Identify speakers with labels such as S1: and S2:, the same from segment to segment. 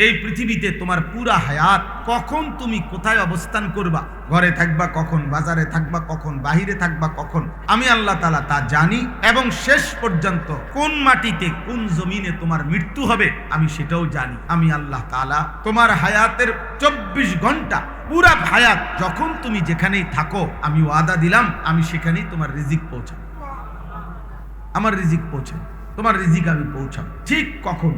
S1: এই পৃথিবীতে তোমার পুরা হায়াত কখন তুমি কোথায় অবস্থান করবা, ঘরে থাকবা কখন, বাজারে থাকবা কখন, বাহিরে থাকবা কখন, আমি আল্লাহ তাআলা তা জানি। এবং শেষ পর্যন্ত কোন মাটিতে কোন জমিনে তোমার মৃত্যু হবে আমি সেটাও জানি। আমি আল্লাহ তাআলা তোমার হায়াতের 24 ঘন্টা পুরা হায়াত যখন তুমি যেখানেই থাকো, আমি ওয়াদা দিলাম আমি সেখানেই তোমার রিজিক পৌঁছাবো। আমার রিজিক পৌঁছাবো, তোমার রিজিক আমি পৌঁছাবো। ঠিক কখন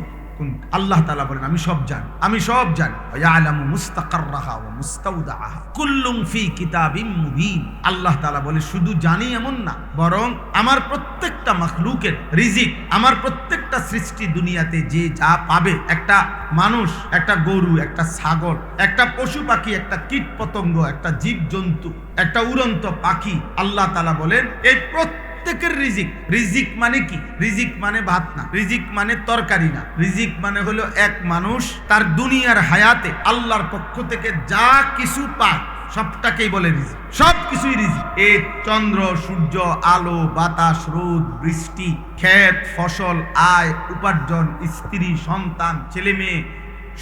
S1: আল্লাহ তাআলা বলেন আমি সব জানি, আমি সব জানি। ইয়ালামু মুস্তাকাররাহা ওয়া মুস্তাওদাআহা কুল্লুম ফি কিতাবিম মুবিন। আল্লাহ তাআলা বলে শুধু জানি এমন না, বরং আমার প্রত্যেকটা মাখলুকের রিজিক, আমার প্রত্যেকটা সৃষ্টি দুনিয়াতে যে যা পাবে, একটা মানুষ, একটা গরু, একটা ছাগল, একটা পশু পাখি, একটা কীট পতঙ্গ, একটা জীব জন্তু, একটা উড়ন্ত পাখি, আল্লাহ তাআলা বলেন এই প্রত্যেকের রিজিক। রিজিক মানে কি? রিজিক মানে ভাত না, রিজিক মানে তরকারি না, রিজিক মানে হলো এক মানুষ তার দুনিয়ার হায়াতে আল্লাহর পক্ষ থেকে যা কিছু পায় সবটাকেই বলে রিজিক। সব কিছুই রিজিক। এই চন্দ্র, সূর্য, আলো, বাতাস, রোদ, বৃষ্টি, ক্ষেত, ফসল, আয়, উপার্জন, স্ত্রী, সন্তান, ছেলে মেয়ে,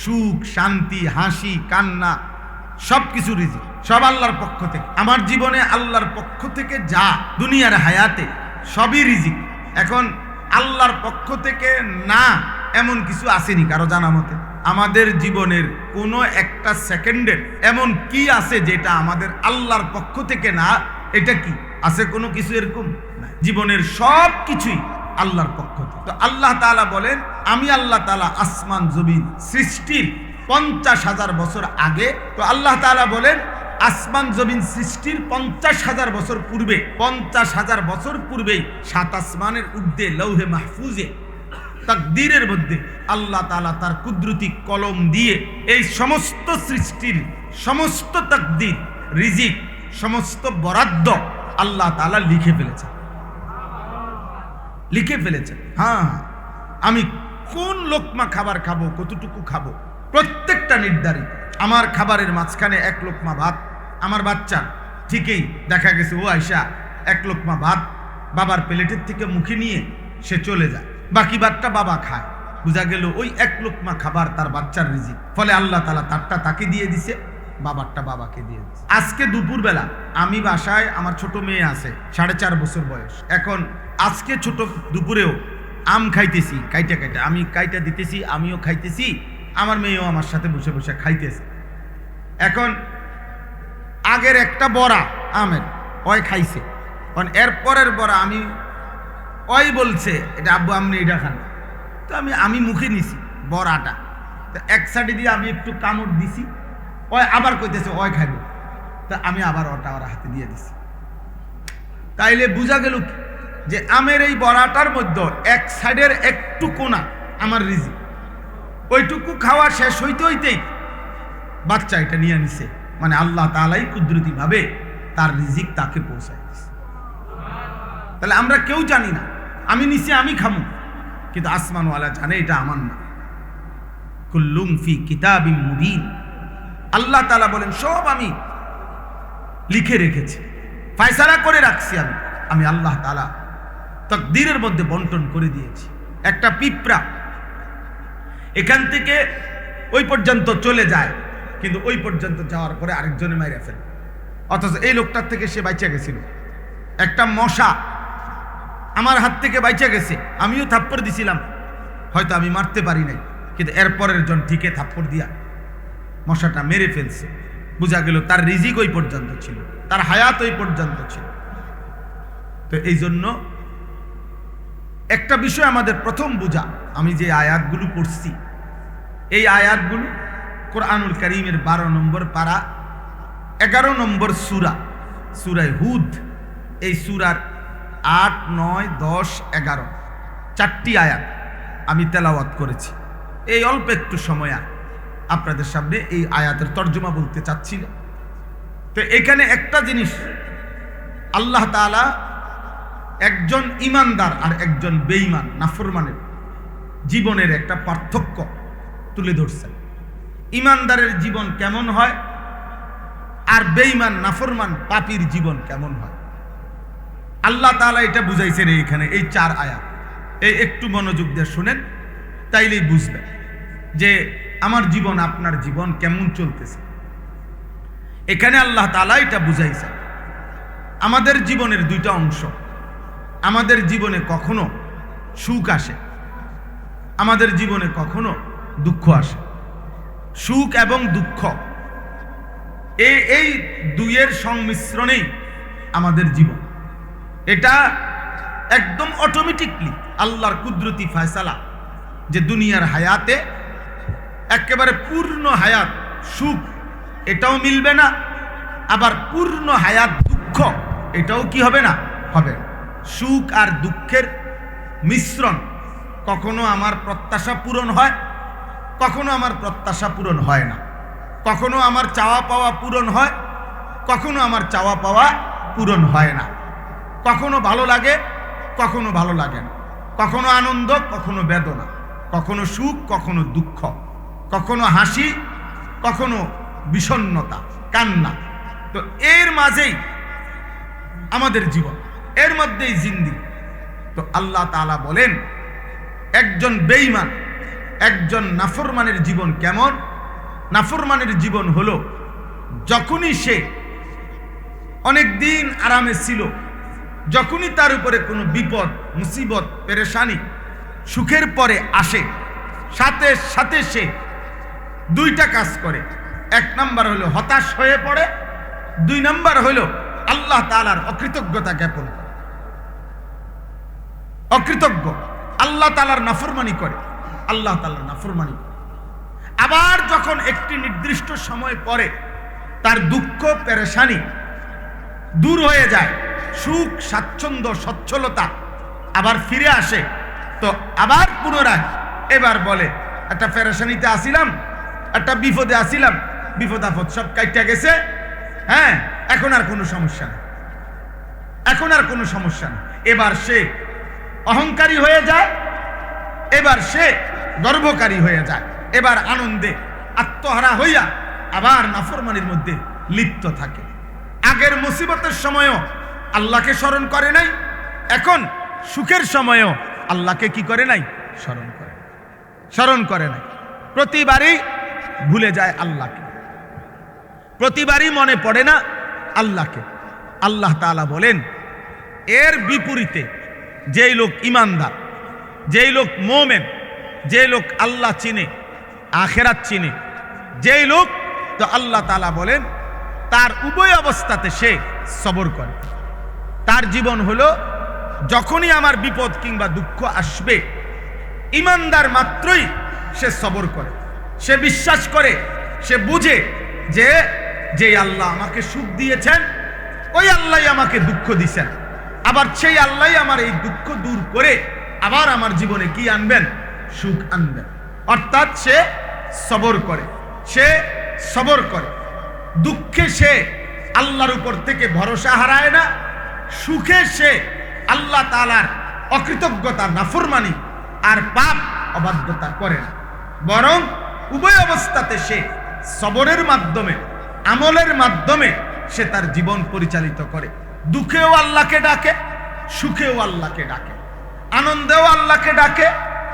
S1: সুখ, শান্তি, হাসি, কান্না, সবকিছু রিজিক, সব আল্লাহর পক্ষ থেকে। আমার জীবনে আল্লাহর পক্ষ থেকে যা দুনিয়ার হায়াতে সবই রিজিক। এখন আল্লাহর পক্ষ থেকে না এমন কিছু আসেনি কারো জানা মতে? আমাদের জীবনের কোনো একটা সেকেন্ডের এমন কি আছে যেটা আমাদের আল্লাহর পক্ষ থেকে না? এটা কি আছে? কোনো কিছু এরকম না। জীবনের সব কিছুই আল্লাহর পক্ষ থেকে। তো আল্লাহ তাআলা বলেন আমি আল্লাহ তাআলা আসমান জমিন সৃষ্টির 50,000 বছর আগে, তো আল্লাহ তাআলা বলেন আসমান জমিন সৃষ্টির 50,000 বছর পূর্বে, 50,000 বছর পূর্বেই 7 আসমানের ঊর্ধ্বে লৌহে মাহফুজে তাকদীরের মধ্যে আল্লাহ তাআলা তার কুদরতি কলম দিয়ে এই সমস্ত সৃষ্টির সমস্ত তাকদীর, রিজিক, সমস্ত বরাদ্দ আল্লাহ তাআলা লিখে ফেলেছে, লিখে ফেলেছে। হ্যাঁ, আমি কোন লোকমা খাবার খাবো, কতটুকু খাবো, প্রত্যেকটা নির্ধারিত। আমার খাবারের মাঝখানে 1 লোকমা ভাত আমার বাচ্চা, ঠিকই দেখা গেছে ও আয়সা 1 লোকমা ভাত বাবার প্লেটের থেকে মুখে নিয়ে সে চলে যায়, বাকি ভাতটা বাবা খায়। বোঝা গেল ওই 1 লোকমা খাবার তার বাচ্চার রিজিক। ফলে আল্লাহ তাআলা তারটা তাকে দিয়ে দিছে, বাবারটা বাবাকে দিয়ে দিছে। আজকে দুপুরবেলা আমি বাসায়, আমার ছোট মেয়ে আছে 4.5 বছর বয়স। এখন আজকে ছোট দুপুরেও আম খাইতেছি, কাইটা কাইটা আমি কাইটা দিতেছি, আমিও খাইতেছি, আমার মেয়েও আমার সাথে বসে বসে খাইতেছে। এখন আগের একটা বড়া আমের ওই খাইছে, কারণ এরপরের বড়া আমি ওই বলছে এটা আব্বু আপনি এটা খান, তো আমি মুখে নিছি বড়াটা, তো এক সাইডে দিয়ে আমি একটু কামড় দিছি, ওই আবার কইতেছে ওই খাইব, তা আমি আবার ওটা ওর হাতে দিয়ে দিছি। তাইলে বোঝা গেল যে আমের এই বড়াটার মধ্যে এক সাইডের একটু কোনা আমার রিজিক, ওইটুকু খাওয়া শেষ হইতে হইতেই বাচ্চা এটা নিয়ে নিছে। মানে আল্লাহ তাআলাই কুদরতি ভাবে তার রিজিক তাকে পৌঁছায় দিছে। তাহলে আমরা কেউ জানি না, আমি নিচে আমি খামু, কিন্তু আসমানওয়ালা জানে এটা আমার না। কুল্লুম ফি কিতাবিম মুবিন। আল্লাহ তাআলা বলেন সব আমি লিখে রেখেছি, ফয়সালা করে রাখছি। আমি আল্লাহ তাআলা তাকদীরের মধ্যে বন্টন করে দিয়েছি। একটা পিঁপড়া এখান থেকে ওই পর্যন্ত চলে যায়, কিন্তু ওই পর্যন্ত যাওয়ার পরে আরেকজনে মাইরা ফেলে, অথচ এই লোকটার থেকে সে বাইচা গেছিল। একটা মশা আমার হাত থেকে বাইচা গেছে, আমিও থাপ্পড় দিছিলাম, হয়তো আমি মারতে পারি নাই, কিন্তু এরপরের জন ঠিকে থাপ্পড় দিয়া মশাটা মেরে ফেলছে। বোঝা গেল তার রিজিক ওই পর্যন্ত ছিল, তার হায়াত ওই পর্যন্ত ছিল। তো এই জন্য একটা বিষয় আমাদের প্রথম বোঝা, আমি যে আয়াতগুলো পড়ছি এই আয়াতগুলো কোরআনুল কারীমের 12 নম্বর পারা 11 নম্বর সূরা, সূরা হুদ। এই সূরার 8, 9, 10, 11 4টি আয়াত আমি তেলাওয়াত করেছি। এই অল্প একটু সময় আপনাদের সামনে এই আয়াতের তর্জমা বলতে চাচ্ছিল। তো এখানে একটা জিনিস আল্লাহ তাআলা একজন ইমানদার আর একজন বেঈমান নাফরমানের জীবনের একটা পার্থক্য তুলে ধরছেন। ইমানদারের জীবন কেমন হয় আর বেঈমান নাফরমান পাপীর জীবন কেমন হয়, আল্লাহ তাআলা এটা বুঝাইছেন এইখানে এই 4 আয়াত। এই একটু মনোযোগ দিয়ে শুনেন, তাইলেই বুঝবেন যে আমার জীবন আপনার জীবন কেমন চলতেছে। এখানে আল্লাহ তাআলা এটা বুঝাইছে আমাদের জীবনের দুইটা অংশ। আমাদের জীবনে কখনো সুখ আসে, আমাদের জীবনে কখনো দুঃখ আসে। সুখ এবং দুঃখ এই দুইয়ের সংমিশ্রণেই আমাদের জীবন। এটা একদম অটোমেটিকলি আল্লাহর কুদরতি ফয়সালা যে দুনিয়ার হায়াতে একেবারে পূর্ণ হায়াত সুখ এটাও মিলবে না, আবার পূর্ণ হায়াত দুঃখ এটাও কি হবে না, হবে। সুখ আর দুঃখের মিশ্রণ। কখনো আমার প্রত্যাশা পূরণ হয়, কখনো আমার প্রত্যাশা পূরণ হয় না। কখনো আমার চাওয়া পাওয়া পূরণ হয়, কখনো আমার চাওয়া পাওয়া পূরণ হয় না। কখনো ভালো লাগে, কখনো ভালো লাগে না। কখনো আনন্দ, কখনো বেদনা। কখনো সুখ, কখনো দুঃখ। কখনো হাসি, কখনো বিষণ্ণতা, কান্না। তো এর মাঝেই আমাদের জীবন, এর মধ্যেই জিন্দেগি। তো আল্লাহ তাআলা বলেন একজন বেঈমান, একজন নাফরমানের জীবন কেমন? নাফরমানের জীবন হলো যখনই সে অনেক দিন আরামে ছিল, যখনই তার উপরে কোনো বিপদ, মুসিবত, পেরেশানি সুখের পরে আসে, সাথে সাথে সে দুইটা কাজ করে। এক নাম্বার হলো হতাশ হয়ে পড়ে, দুই নাম্বার হলো আল্লাহ তাআলার অকৃতজ্ঞতা জ্ঞাপন করে। অকৃতজ্ঞ, আল্লাহ তাআলার নাফরমানি করে, আল্লাহ তাআলার নাফরমানি করে। আবার যখন একটি নির্দিষ্ট সময় পরে তার দুঃখ পেরেশানি দূর হয়ে যায়, সুখ স্বাচ্ছন্দ্য সচ্ছলতা আবার ফিরে আসে, তো আবার পুনরায় এবার বলে একটা পেরেশানিতে আসিলাম, একটা বিপদে আসিলাম, বিপদ আপদ সব কাইটা গেছে, হ্যাঁ এখন আর কোনো সমস্যা নেই, এখন আর কোনো সমস্যা নেই। এবার সে অহংকারী হয়ে যায়, এবার সে গর্বকারী হয়ে যায়, এবার আনন্দে আত্মহারা হইয়া আবার নাফরমানির মধ্যে লিপ্ত থাকে। আগের মুসিবতের সময়ও আল্লাহকে স্মরণ করে নাই, এখন সুখের সময়ও আল্লাহকে কি করে নাই, স্মরণ করে নাই। প্রতিবারই ভুলে যায় আল্লাহকে, প্রতিবারই মনে পড়ে না আল্লাহকে। আল্লাহ তাআলা বলেন এর বিপরীতে যেই লোক ইমানদার, যেই লোক মোমেন, যে লোক আল্লাহ চিনে, আখেরাত চিনে, যেই লোক, তো আল্লাহ তাআলা বলেন তার উভয় অবস্থাতে সে সবর করে। তার জীবন হলো যখনই আমার বিপদ কিংবা দুঃখ আসবে, ইমানদার মাত্রই সে সবর করে, সে বিশ্বাস করে, সে বুঝে যে যে আল্লাহ আমাকে সুখ দিয়েছেন ওই আল্লাহই আমাকে দুঃখ দিয়েছেন, আবার সেই আল্লাহই আমার এই দুঃখ দূর করে আবার আমার জীবনে কি আনবেন, সুখ আনবেন। অর্থাৎ সে সবর করে, সে সবর করে। দুঃখে সে আল্লাহর উপর থেকে ভরসা হারায় না, সুখে সে আল্লাহ তাআলার অকৃতজ্ঞতা, নাফরমানি আর পাপ অবাধ্যতা করে না, বরং উভয় অবস্থাতে সে সবরের মাধ্যমে, আমলের মাধ্যমে সে তার জীবন পরিচালিত করে। দুঃখেও আল্লাহকে ডাকে, সুখেও আল্লাহকে ডাকে, আনন্দেও আল্লাহকে ডাকে,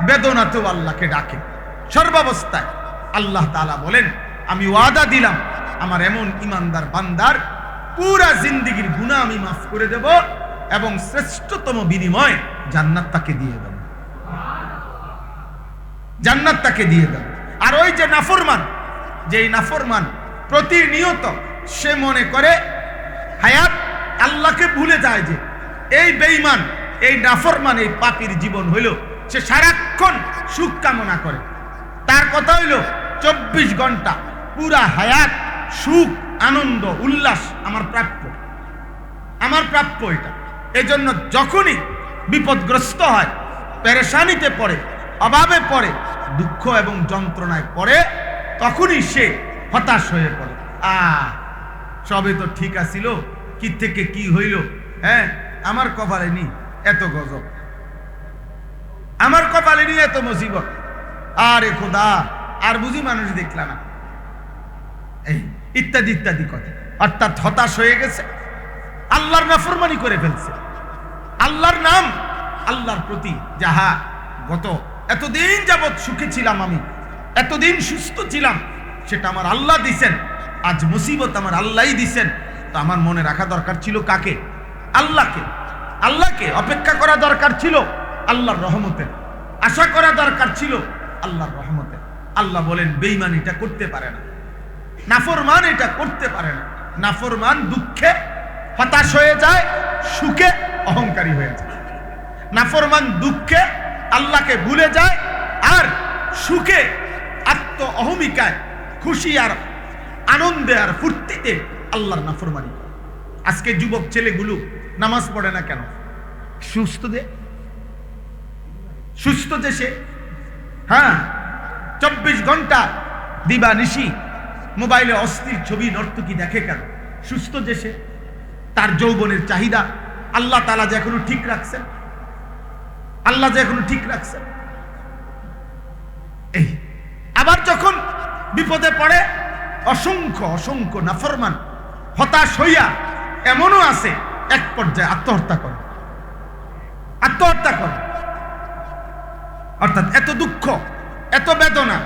S1: বেদনাতেও আল্লাহকে ডাকে। সর্বাবস্থায় আল্লাহ তাআলা বলেন আমি ওয়াদা দিলাম আমার এমন ইমানদার বান্দার পুরা জিন্দেগীর গুনাহ আমি মাফ করে দেব এবং শ্রেষ্ঠতম বিনিময় জান্নাত তাকে দিয়ে দেব, জান্নাত তাকে দিয়ে দেব। আর ওই যে নাফরমান, যেই নাফরমান প্রতিনিয়ত সে মনে করে হায়াত, আল্লাহকে ভুলে যায়, যে এই বেঈমান, এই নাফরমান, এই পাপীর জীবন হইল সে সারাক্ষণ সুখ কামনা করে। তার কথা হইল 24 ঘন্টা পুরা হায়াত সুখ, আনন্দ, উল্লাস আমার প্রাপ্য, আমার প্রাপ্য এটা। এজন্য যখনই বিপদগ্রস্ত হয়, পেরেশানিতে পড়ে, অভাবে পড়ে, দুঃখ এবং যন্ত্রণায় পড়ে, তখনই সে হতাশ হয়ে পড়ে। সবে তো ঠিক আছিল, কি থেকে কি হইল, হ্যাঁ আমার কপালে নি এত গজব, আমার কপালে নি এত মুসিবত, আরে খোদা আর বুঝি মানুষ দেখলা না, এই ইত্যাদি ইত্যাদি কথা। অর্থাৎ হতাশ হয়ে গেছে, আল্লাহর নাফরমানি করে ফেলছে। আল্লাহর নাম, আল্লাহর প্রতি যাহা গত এতদিন যাবৎ সুখে ছিলাম আমি, এতদিন সুস্থ ছিলাম, সেটা আমার আল্লাহ দিছেন। আজ মুসিবত আমার আল্লাহই দিছেন। তো আমার মনে রাখা দরকার ছিল কাকে? আল্লাহকে। আল্লাহকে অপেক্ষা করা দরকার ছিল আল্লাহর রহমতের, আশা করা দরকার ছিল আল্লাহর রহমতের। আল্লাহ বলেন বেঈমান এটা করতে পারে না, নাফরমান এটা করতে পারে না। নাফরমান দুঃখে হতাশ হয়ে যায়, সুখে অহংকারী হয়ে যায়। নাফরমান দুঃখে আল্লাহকে ভুলে যায়, আর সুখে আত্ম অহমিকায় খুশি আর আনন্দে আর ফুর্তিতে আল্লাহর নাফরমানি। আজকে যুবক ছেলেগুলো নামাজ পড়ে না কেন? সুস্থ যে সে, হ্যাঁ, 24 ঘন্টা দিবা নিশি মোবাইলে অস্থির ছবি নর্তকী দেখে কেন? সুস্থ যে সে, তার যৌবনের চাহিদা আল্লাহ তাআলা যে এখনো ঠিক রাখছেন, আল্লাহ যে এখনো ঠিক রাখছেন। এই আবার যখন বিপদে পড়ে অসংখ্য নাফরমান হতাশ হইয়া এমনও আছে এক পর্যায়ে আত্মহত্যা করে। অর্থাৎ এত দুঃখ, এত বেদনা,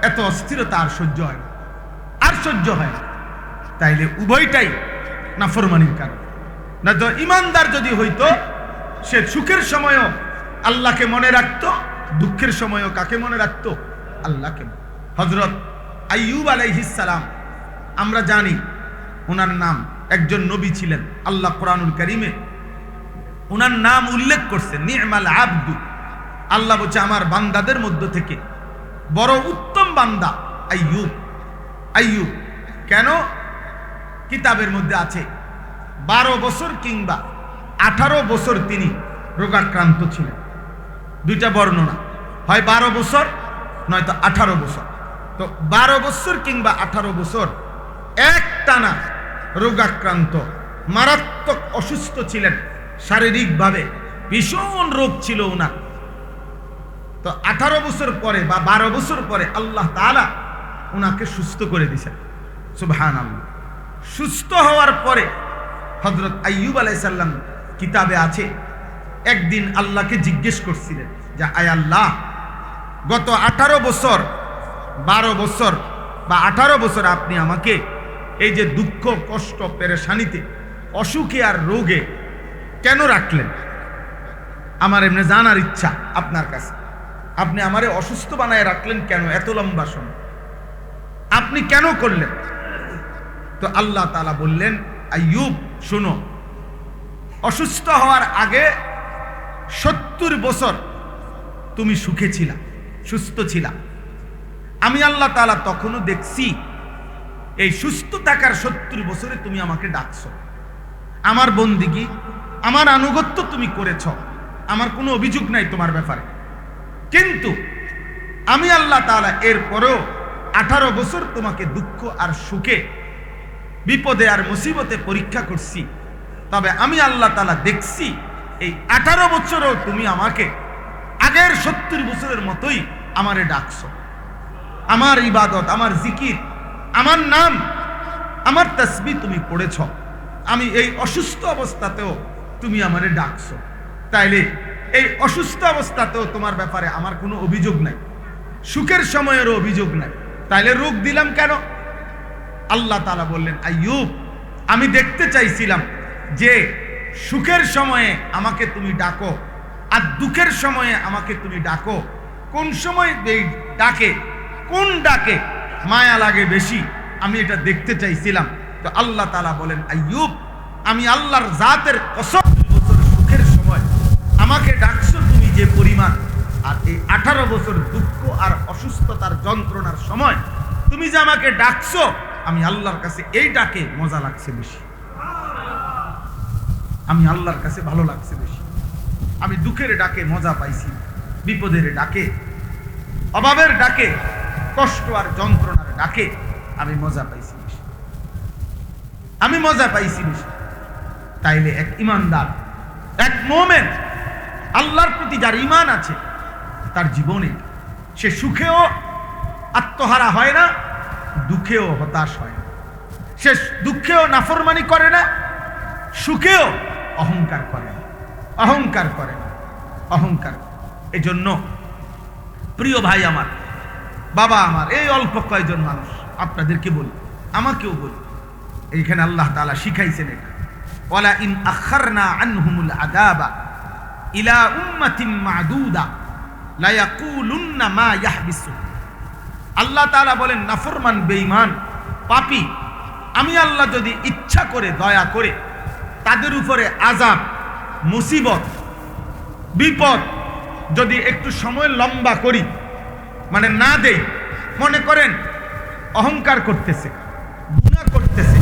S1: এত অস্থিরতা আর সহ্য হয় না। তাইলে উভয়টাই নাফরমানির কারণ। না তো ইমানদার যদি হইতো, সে সুখের সময়ও আল্লাহকে মনে রাখতো, দুঃখের সময়ও কাকে মনে রাখতো? আল্লাহকে। হযরত আইয়ুব আলাইহিস সালাম, আমরা জানি ওনার নাম, একজন নবী ছিলেন। আল্লাহ কোরআনুল কারীমে ওনার নাম উল্লেখ করছেন, নি'মাল আবদু। আল্লাহ বলছে আমার বান্দাদের মধ্য থেকে বড় উত্তম বান্দা আইয়ুব। কেন? কিতাবের মধ্যে আছে 12 বছর কিংবা 18 বছর তিনি রোগাক্রান্ত ছিলেন। দুইটা বর্ণনা, হয় 12 বছর নয়তো 18 বছর। তো 12 বছর কিংবা 18 বছর একটানা রোগাক্রান্ত, মারাত্মক অসুস্থ ছিলেন, শারীরিকভাবে ভীষণ রোগ ছিল ওনার। তো 18 বছর পরে বা 12 বছর পরে আল্লাহ তাআলা ওনাকে সুস্থ করে দিয়েছেন। সুবহানাল্লাহ। সুস্থ হওয়ার পরে হযরত আইয়ুব আলাইহিস সালাম কিতাবে আছে, একদিন আল্লাহকে জিজ্ঞেস করছিলেন যে আয় আল্লাহ, গত 18 বছর 12 বছর বা 18 বছর আপনি আমাকে এই যে দুঃখ কষ্ট পেরেশানিতে অসুখে আর রোগে কেন রাখলেন? আমার এমনি জানার ইচ্ছা আপনার কাছে, আপনি আমারে অসুস্থ বানায় রাখলেন কেন এত লম্বা সময়? আপনি কেন করলেন? তো আল্লাহ তাআলা বললেন, আইয়ুব শোনো, অসুস্থ হওয়ার আগে 70 বছর তুমি সুখে ছিলা, সুস্থ ছিলা। আমি আল্লাহ তাআলা তখনও দেখছি এই সুস্থ থাকার 70 বছরে তুমি আমাকে ডাকছো, আমার বন্দিগি, আমার আনুগত্য তুমি করেছ, আমার কোনো অভিযোগ নাই তোমার ব্যাপারে। কিন্তু আমি আল্লাহ তাআলা এরপরেও 18 বছর তোমাকে দুঃখ আর সুখে, বিপদে আর মুসিবতে পরীক্ষা করছি। তবে আমি আল্লাহ তাআলা দেখছি এই 18 বছরও তুমি আমাকে আগের 70 বছরের মতোই আমারে ডাকছো। আমার ইবাদত, আমার জিকির, আমার নাম, আমার তাসবিহ তুমি পড়েছ। আমি এই অসুস্থ অবস্থাতেও তুমি আমারে ডাকছো। তাইলে এই অসুস্থ অবস্থাতেও তোমার ব্যাপারে আমার কোনো অভিযোগ নাই, সুখের সময়েরও অভিযোগ নাই। তাইলে রোগ দিলাম কেন? আল্লাহ তাআলা বললেন, আইয়ুব, আমি দেখতে চাইছিলাম যে সুখের সময়ে আমাকে তুমি ডাকো আর দুঃখের সময়ে আমাকে তুমি ডাকো, কোন সময় এই ডাকে, কোন ডাকে মায়া লাগে বেশি, আমি এটা দেখতে চাইছিলাম। তো আল্লাহ তাআলা বলেন, আইয়ুব, আমি আল্লাহর জাতের কসম, বছর সুখের সময় আমাকে ডাকছো তুমি যে পরিমাণ, আর এই 18 বছর দুঃখ আর অসুস্থতার যন্ত্রণার সময় তুমি যে আমাকে ডাকছো, আমি আল্লাহর কাছে এই ডাকে মজা লাগছে বেশি, আমি আল্লাহর কাছে ভালো লাগছে বেশি। আমি দুঃখের ডাকে মজা পাইছি, বিপদের ডাকে, অভাবের ডাকে, কষ্ট আর যন্ত্রণার ডাকে আমি মজা পাইছি বেশি, আমি মজা পাইছি বেশি। তাইলে এক ইমানদার, এক মুমিন, আল্লাহর প্রতি যার ঈমান আছে, তার জীবনে সে সুখেও আত্মহারা হয় না, দুঃখেও হতাশ হয় না। সে দুঃখেও নাফরমানি করে না, সুখেও অহংকার করে না, অহংকার করে না, অহংকার। এজন্য প্রিয় ভাই আমার, বাবা আমার, এই অল্প কয়জন মানুষ, আপনাদেরকে বলি, আমাকেও বলি, এইখানে আল্লাহ তাআলা শিখাইছেন এটা, ওয়ালা ইন আখারনা আনহুমুল আযাবা ইলা উম্মাতিন মা'দুদা লা ইয়াকুলুন্না মা ইয়াহবিসু। আল্লাহ তাআলা বলেন, নাফরমান, বেঈমান, পাপী, আমি আল্লাহ যদি ইচ্ছা করে, দয়া করে তাদের উপরে আযাব, মুসিবত, বিপদ যদি একটু সময় লম্বা করি, মানে না দেই, মনে করেন অহংকার করতেছে, গুনাহ করতেছে,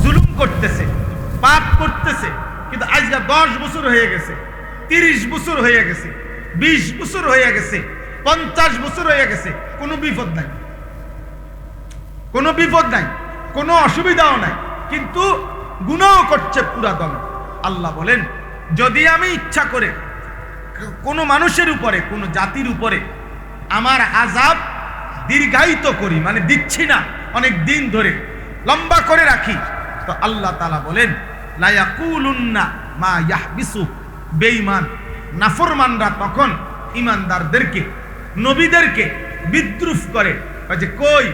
S1: জুলুম করতেছে, পাপ করতেছে, কিন্তু আজকে 10 বছর হয়ে গেছে, 30 বছর হয়ে গেছে, 20 বছর হয়ে গেছে, 50 বছর হয়ে গেছে, কোনো বিপদ নাই, কোনো বিপদ নাই, কোনো অসুবিধাও নাই, কিন্তু গুনাহ করছে পুরা দমে। আল্লাহ বলেন, যদি আমি ইচ্ছা করে কোনো মানুষের উপরে, কোনো জাতির উপরে আমার আযাব দীর্ঘায়িত করি, মানে দিচ্ছি না, অনেক দিন ধরে লম্বা করে রাখি, তো আল্লাহ তাআলা বলেন, লা ইয়াকুলুন্না মা ইয়াহবিসু, বেঈমান, নাফরমানরা তখন ইমানদারদেরকে, নবীদেরকে বিদ্রুপ করে, যে কই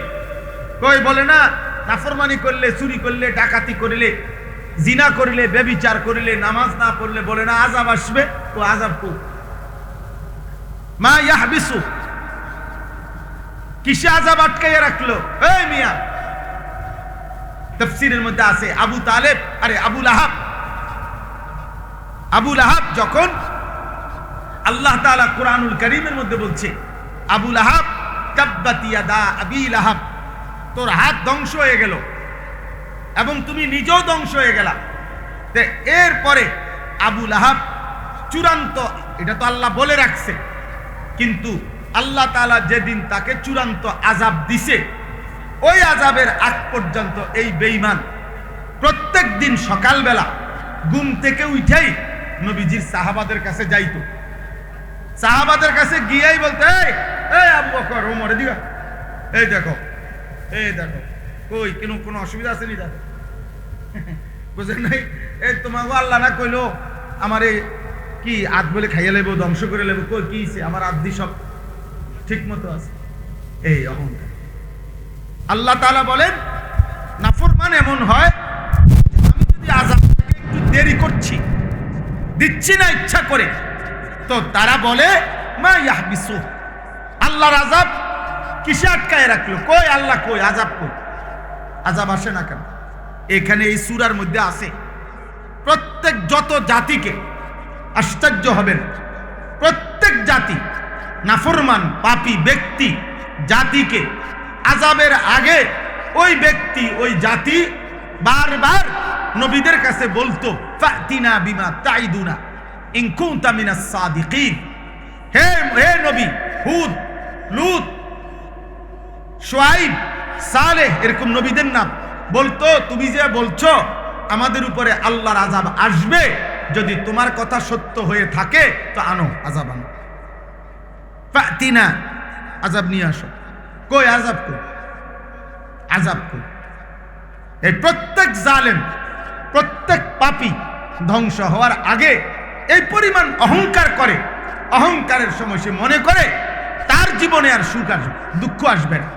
S1: কই, বলে না নাফরমানি করলে, চুরি করলে, ডাকাতি করলে, জিনা করলে, ব্যভিচার করলে, নামাজ না পড়লে, বলে না আযাব আসবে, তো আযাব কো, মা ইয়াহবিসু, কিসে আযাব আটকাইয়া রাখলো? এই মিয়া, তাফসীরের মধ্যে আছে আবু তালেব, আরে আবু লাহাব যখন, আল্লাহ তাআলা কুরআনুল কারীমের মধ্যে বলছে, আবু লাহাব তাব্বাত ইয়াদা আবি লাহাব, তোর হাত ধ্বংস হয়ে গেল এবং তুমি নিজেও ধ্বংস হয়ে গেলা। এরপরে আবু লাহাব চূড়ান্ত, এটা তো আল্লাহ বলে রাখছে, কিন্তু আল্লাহ তাআলা যেদিন তাকে চূড়ান্ত আযাব দিছে, ওই আযাবের আগ পর্যন্ত এই বেঈমান প্রত্যেক দিন সকালবেলা ঘুম থেকে উঠেই নবীজির সাহাবাদের কাছে যাইতো, সাহাবাদের কাছে গিয়েই বলতে, এই আবু বকর, ওমর, এদিকে, এই দেখো, কই কোনো অসুবিধা আছে নি? দেখো, বুঝেন নাই? এই তোমাকে আল্লাহ না কইলো আমার এই কি আদ বলে খাইয়ে লেবো, ধ্বংস করে লেবো, কই কি আমার আদি সব ঠিক মতো আছে, এই অহংকার। আল্লাহ তাআলা বলেন, নাফরমান এমন হয়, আমি যদি আযাবকে একটু দেরি করছি, দিচ্ছি না ইচ্ছা করে, তো তারা বলে মা ইয়াহবিসু, আল্লাহর আযাব কিসে আটকায় রাখলো? কই আল্লাহ, কই আযাব, কই আযাব আসে না কেন? এখানে এই সূরার মধ্যে আছে, প্রত্যেক যত জাতিকে, আশ্চর্য হবেন, প্রত্যেক জাতি, নাফরমান পাপী ব্যক্তি জাতিকে আযাবের আগে ওই ব্যক্তি, ওই জাতি বারবার নবীদের কাছে বলতো, ফাতিনা বিমা তাইদুনা ইন কুনতা মিনাস সাদিকিন, হে নবী হুদ, লূত, শুআইব, সালেহ, এরকম নবীদের নাম বলতো, তুমি যে বলছো আমাদের উপরে আল্লাহর আযাব আসবে, যদি তোমার কথা সত্য হয়ে থাকে তো আনো, আযাব আনো, ফাতিনা, আযাব নিয়ে আসো। কই আযাব, কই আযাব, কই? এই প্রত্যেক জালেম, প্রত্যেক পাপী ধ্বংস হওয়ার আগে এই পরিমাণ অহংকার করে, অহংকারের সময় সে মনে করে তার জীবনে আর সুখ আসবে, দুঃখ আসবে না,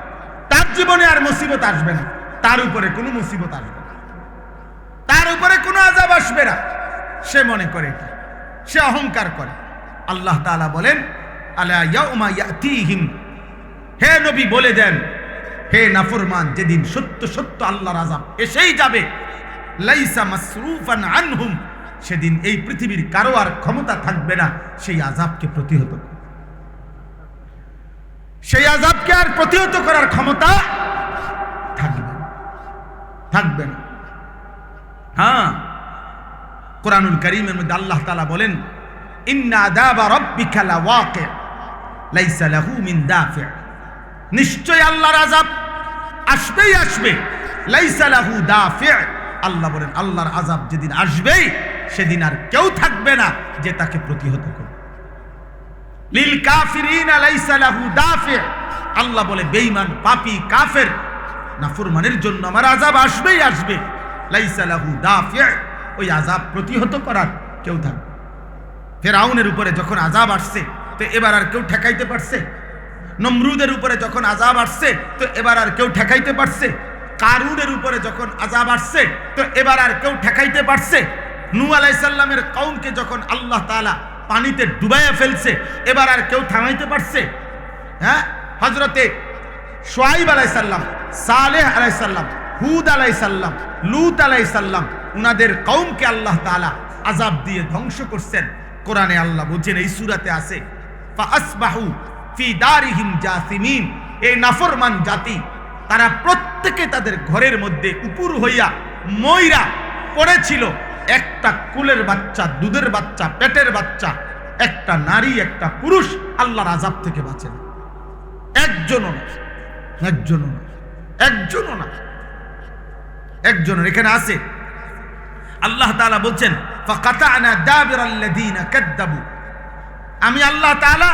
S1: তার জীবনে আর মুসিবত আসবে না, তার উপরে কোনো মুসিবত আসবে না, তার উপরে কোনো আযাব আসবে না, সে মনে করে এটা, সে অহংকার করে। আল্লাহ তাআলা বলেন, আলা ইয়াউমা ইয়াতিহিম, হে নবী বলে দেন, হে নাফরমান, যেদিন সত্য সত্য আল্লাহর আযাব এসেই যাবে, লাইসা মাসরুফান আনহুম, সেদিন এই পৃথিবীর কারো আর ক্ষমতা থাকবে না সেই আযাবকে প্রতিহত করার, সেই আযাবকে আর প্রতিহত করার ক্ষমতা থাকবে না। হ্যাঁ, কুরআনুল কারীমের মধ্যে আল্লাহ তাআলা বলেন, ইন্না আযাবা রাব্বিকা লাওয়াকি' লাইসা লাহু মিন দাফি', নিশ্চয় আল্লাহর আযাব আসবেই আসবে, লাইসা লাহু দাফি', আল্লাহ বলেন আল্লাহর আযাব যেদিন আসবেই সেদিন আর কেউ থাকবে না যে তাকে প্রতিহত করবে। লিল কাফিরিনা লাইসা লাহু দাফি', আল্লাহ বলে বেঈমান, পাপী, কাফের, নাফরমানের জন্য আমার আযাব আসবেই আসবে, লাইসা লাহু দাফি', ওই আযাব প্রতিহত করার কেউ থাকবে। ফিরআউনের উপরে যখন আযাব আসছে, তো এবার আর কেউ ঠেকাইতে পারছে? নমরুদের উপরে যখন আযাব আসছে তো এবার আর কেউ ঠেকাইতে পারছে? কারুনের উপরে যখন আযাব আসছে তো এবার আর কেউ ঠেকাইতে পারছে? নূহ আলাইহিস সালামের কওমকে যখন আল্লাহ তাআলা পানিতে ডুবাইয়া ফেলছে এবার আর কেউ থামাইতে পারছে? হ্যাঁ, হযরতে শুআয়ব আলাইহিস সালাম, সালেহ আলাইহিস সালাম, হুদ আলাইহিস সালাম, লূত আলাইহিস সালাম, উনাদের কওমকে আল্লাহ তাআলা আযাব দিয়ে ধ্বংস করছেন। কোরআনে আল্লাহ বলছেন, এই সূরাতে আছে, ফাআসবাহু ফি দারিহিম জাসিমিন। এই নাফরমান জাতি তারা প্রত্যেকে তাদের ঘরের মধ্যে উপুর হইয়া ময়রা পড়েছিল। একটা কুলের বাচ্চা, দুধের বাচ্চা, পেটের বাচ্চা, একটা নারী, একটা পুরুষ আল্লাহর আযাব থেকে বাঁচে না। একজনও না, একজনও না, একজনও না, একজনের। এখানে আছে আল্লাহ তাআলা বলছেন, ফাকাতানা দাবিরাল্লাযিনা কাযযাবু। আমি আল্লাহ তাআলা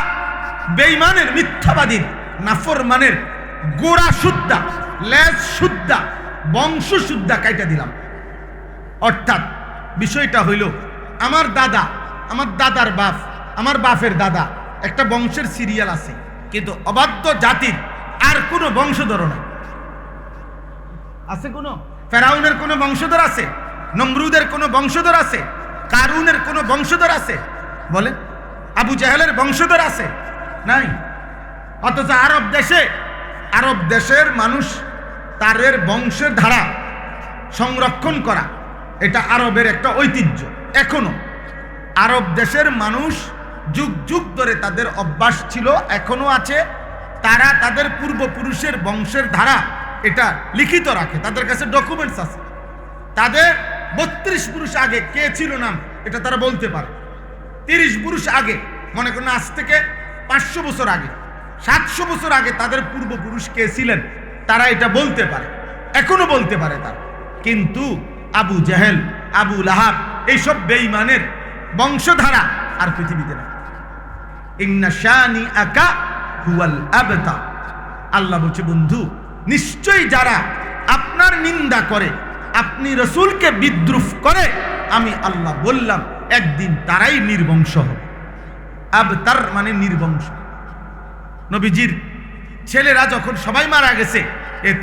S1: বেঈমানের, মিথ্যাবাদীর, নাফরমানের গোড়া শুদ্ধা, লেজ শুদ্ধা, বংশ শুদ্ধা কাইটা দিলাম। অর্থাৎ বিষয়টা হইল, আমার দাদা, আমার দাদার বাপ, আমার বাপের দাদা, একটা বংশের সিরিয়াল আছে, কিন্তু অবাধ্য জাতির আর কোনো বংশধর নাই। আছে কোনো? ফেরাউনের কোনো বংশধর আছে? নমরুদের কোনো বংশধর আছে? কারুনের কোনো বংশধর আছে? বলেন, আবু জাহেলের বংশধর আছে? নাই। অথচ আরব দেশের মানুষ তাদের বংশের ধারা সংরক্ষণ করা, এটা আরবের একটা ঐতিহ্য। এখনো আরব দেশের মানুষ যুগ যুগ ধরে তাদের অভ্যাস ছিল, এখনো আছে, তারা তাদের পূর্বপুরুষের বংশের ধারা এটা লিখিত রাখে, তাদের কাছে ডকুমেন্টস আছে। তাদের 32 পুরুষ আগে কে ছিল নাম এটা তারা বলতে পারে। 30 পুরুষ আগে, মনে করেন আজ থেকে 500 বছর আগে, 700 বছর আগে তাদের পূর্বপুরুষ কে ছিলেন তারা এটা বলতে পারে, এখনো বলতে পারে তারা। কিন্তু আবু জাহেল, আবু লাহাব, এইসব বেঈমানের বংশধারা আর পৃথিবীতে না। ইন্না শানিআকা হুয়াল আবতার। আল্লাহ বলছে, বন্ধু, নিশ্চয়ই যারা আপনার নিন্দা করে, আপনি রাসূলকে বিদ্রুপ করে, আমি আল্লাহ বললাম একদিন তারাই নির্বংশ হবে। আবতার মানে নির্বংশ। নবীজির ছেলেরা যখন সবাই মারা গেছে,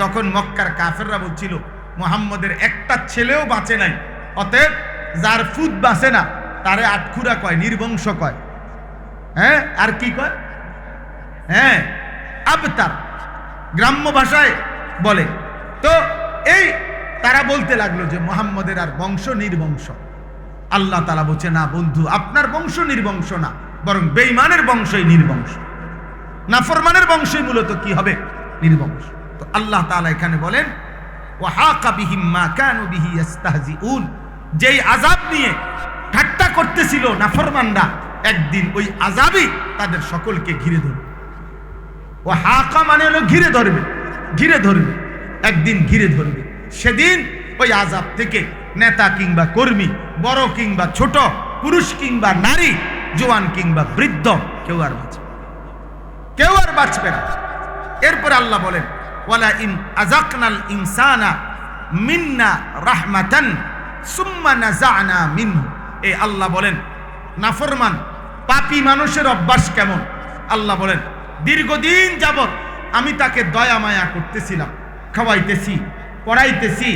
S1: তখন মক্কার কাফেররা বলছিল, মুহাম্মদের একটা ছেলেও বাঁচে নাই, অতএব যার ফুদ বাঁচে না তারে আটখুরা কয়, নির্বংশ কয়। হ্যাঁ, আর কি কয়? হ্যাঁ, আবতার গ্রাম্য ভাষায় বলে। তো এই তারা বলতে লাগলো যে মুহাম্মদের আর বংশ নির্বংশ। আল্লাহ তাআলা বলছে, না বন্ধু, আপনার বংশ নির্বংশ না, বরং বেঈমানের বংশই নির্বংশ। নাফরমানের বংশই মূলত কি হবে? নির্বংশ। তো আল্লাহ তাআলা এখানে বলেন, ওয়াহাকা বিহিম মা কানু বিহি ইস্তাহজিউন। যেই আযাব নিয়ে ঠাট্টা করতেছিল নাফরমানরা, একদিন ওই আযাবই তাদের সকলকে ঘিরে ধরবে। ওয়াহাকা মানে হলো ঘিরে ধরবে, ঘিরে ধরবে, একদিন ঘিরে ধরবে। সেদিন ওই আযাব থেকে নেতা কিংবা কর্মী, বড় কিংবা ছোট, পুরুষ কিংবা নারী, জওয়ান কিংবা বৃদ্ধ, কেউ আর বাঁচবে, কেউ আর বাঁচবে না। এরপর আল্লাহ বলেন, ওয়ালা ইন আযাকনাল ইনসানা মিন্না রাহমাতান সুম্মা নাযা'না মিনহু। এই আল্লাহ বলেন, নাফরমান পাপী মানুষের অভ্যাস কেমন? আল্লাহ বলেন, দীর্ঘদিন যাবত আমি তাকে দয়া মায়া করতেছিলাম, খাওয়াইতেছি, পড়াইতেছি,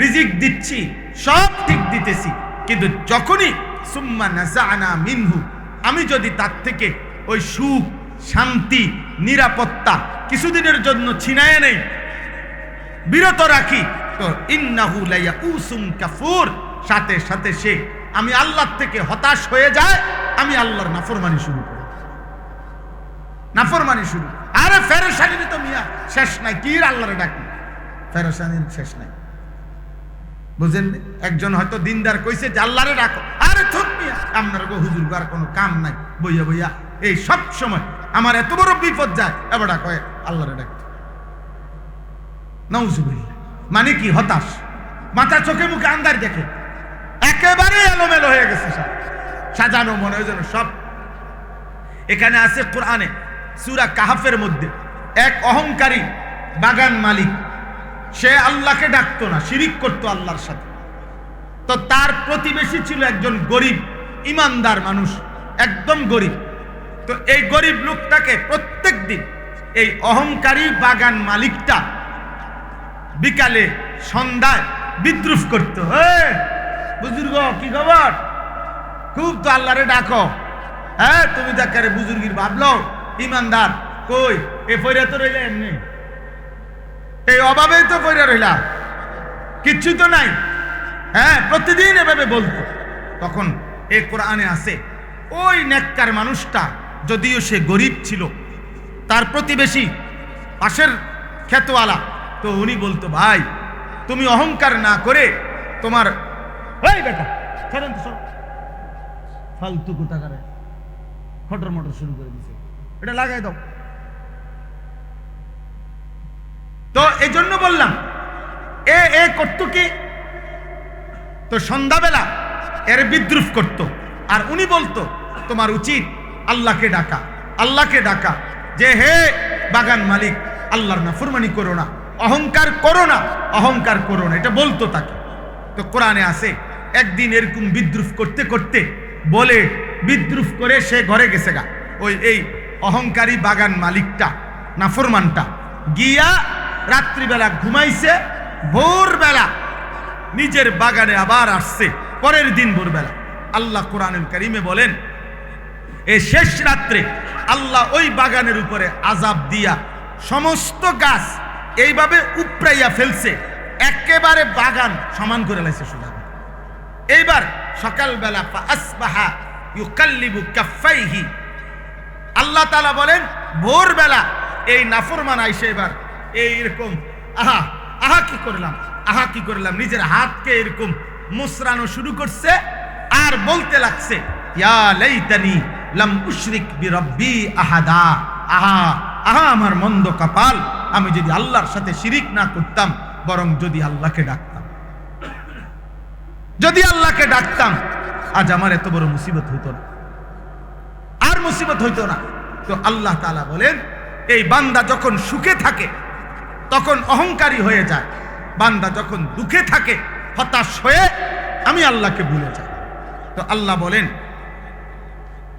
S1: রিজিক দিচ্ছি, সব ঠিক দিতেছি, কিন্তু যখনই সুম্মা নাযা'না মিনহু, আমি যদি তার থেকে ওই সুখ, শান্তি, নিরাপত্তা কিছুদিনের জন্য ছিনায় নেই, বিরত রাখি, তো ইন্নাহু লায়াউসুন কাফুর, সাথে সাথে সে আমি আল্লাহর থেকে হতাশ হয়ে যায়, আমি আল্লাহর নাফরমানি শুরু করি, নাফরমানি শুরু। আরে ফেরেশানির তো মিয়া শেষ নাই, কি আল্লাহরে ডাকি, ফেরেশানির শেষ নাই। বুঝেন? একজন হয়তো দিনদার কইছে যে আল্লাহরে ডাকো, আরে থুক মিয়া, আপনার গো হুজুর আর কোনো কাম নাই, বইয়া বইয়া এই সব সময় আমার এত বড় বিপদ যায়, এবার কয় আল্লাহরে ডাকতে। নাউজুবিল্লাহ। মানে কি? হতাশ, মাথা চোখে মুখে আন্দার দেখে, একেবারে এলোমেলো হয়ে গেছে, সব সাজানো মনে হয় যেন সব। এখানে আছে কোরআনে সূরা কাহফের মধ্যে, এক অহংকারী বাগান মালিক, সে আল্লাহকে ডাকতো না, শিরিক করতো আল্লাহর সাথে। তো তার প্রতিবেশী ছিল একজন গরিব ইমানদার মানুষ, একদম গরিব। তো এই গরিব লোকটাকে প্রত্যেক দিন এই অহংকারী বাগান মালিকটা বিকালে সন্ধ্যায় বিদ্রুপ করত, বুজুর্গ কি খবর, খুব তো আল্লাহরে ডাকো, হ্যাঁ তুমি দেখারে বুজুর্গির ভাবলো ইমানদার, কই এ ফইরা তো রইলে এমনি, এই অভাবেই তো ফইরা রইলা, কিচ্ছু তো নাই, হ্যাঁ প্রতিদিন এভাবে বলতো। তখন এই কোরআনে আছে ওই নেককার মানুষটা যদিও সে গরিব ছিল, তার প্রতিবেশী পাশের ক্ষেতওয়ালা, তো উনি বলতো ভাই তুমি অহংকার না করে তোমার এই বেটা ছাড়েন তো সব ফালতু কোথাকারে খটর মটর শুরু করে দিছে, এটা লাগাই দাও। তো এই জন্য বললাম এ করতো কি, তো সন্ধ্যাবেলা এর বিদ্রুপ করত, আর উনি বলতো তোমার উচিত আল্লাহকে ডাকা, আল্লাহকে ডাকা যে হে বাগান মালিক আল্লাহর নাফরমানি করো না, অহংকার করো না, অহংকার করো না, এটা বলতো তাকে। তো কোরআনে আছে একদিন এরকম বিদ্রুপ করতে করতে বলে বিদ্রুপ করে সে ঘরে গেছে গা, ওই এই অহংকারী বাগান মালিকটা নাফরমানটা গিয়া রাত্রিবেলা ঘুমাইছে, ভোরবেলা নিজের বাগানে আবার আসছে, পরের দিন ভোরবেলা। আল্লাহ কোরআনুল কারীমে বলেন এই শেষ রাত্রে আল্লাহ ওই বাগানের উপরে আযাব দিয়া সমস্ত গাছ এইভাবে উপড়াইয়া ফেলছে, একেবারে বাগান সমান করে লাইছে সোজা। এইবার সকালবেলা ফাসবাহা ইউকাল্লিবু কাফাইহি, আল্লাহ তাআলা বলেন ভোরবেলা এই নাফরমান আইসে এবার এইরকম আহা আহা কি করলাম, আহা কি করলাম, নিজের হাতকে এরকম মুসরানো শুরু করছে আর বলতে লাগছে ইয়া লাইতানি লাম উশরিক বিরাব্বি আহাদা, আহা আহা আমার মন্দ কপাল, আমি যদি আল্লাহর সাথে শিরিক না করতাম, বরং যদি আল্লাহকে ডাকতাম, যদি আল্লাহকে ডাকতাম, আজ আমার এত বড় মুসিবত হইতো না, আর মুসিবত হইতো না। তো আল্লাহ তাআলা বলেন এই বান্দা যখন সুখে থাকে তখন অহংকারী হয়ে যায়, বান্দা যখন দুঃখে থাকে হতাশ হয়ে আমি আল্লাহকে ভুলে যাই। তো আল্লাহ বলেন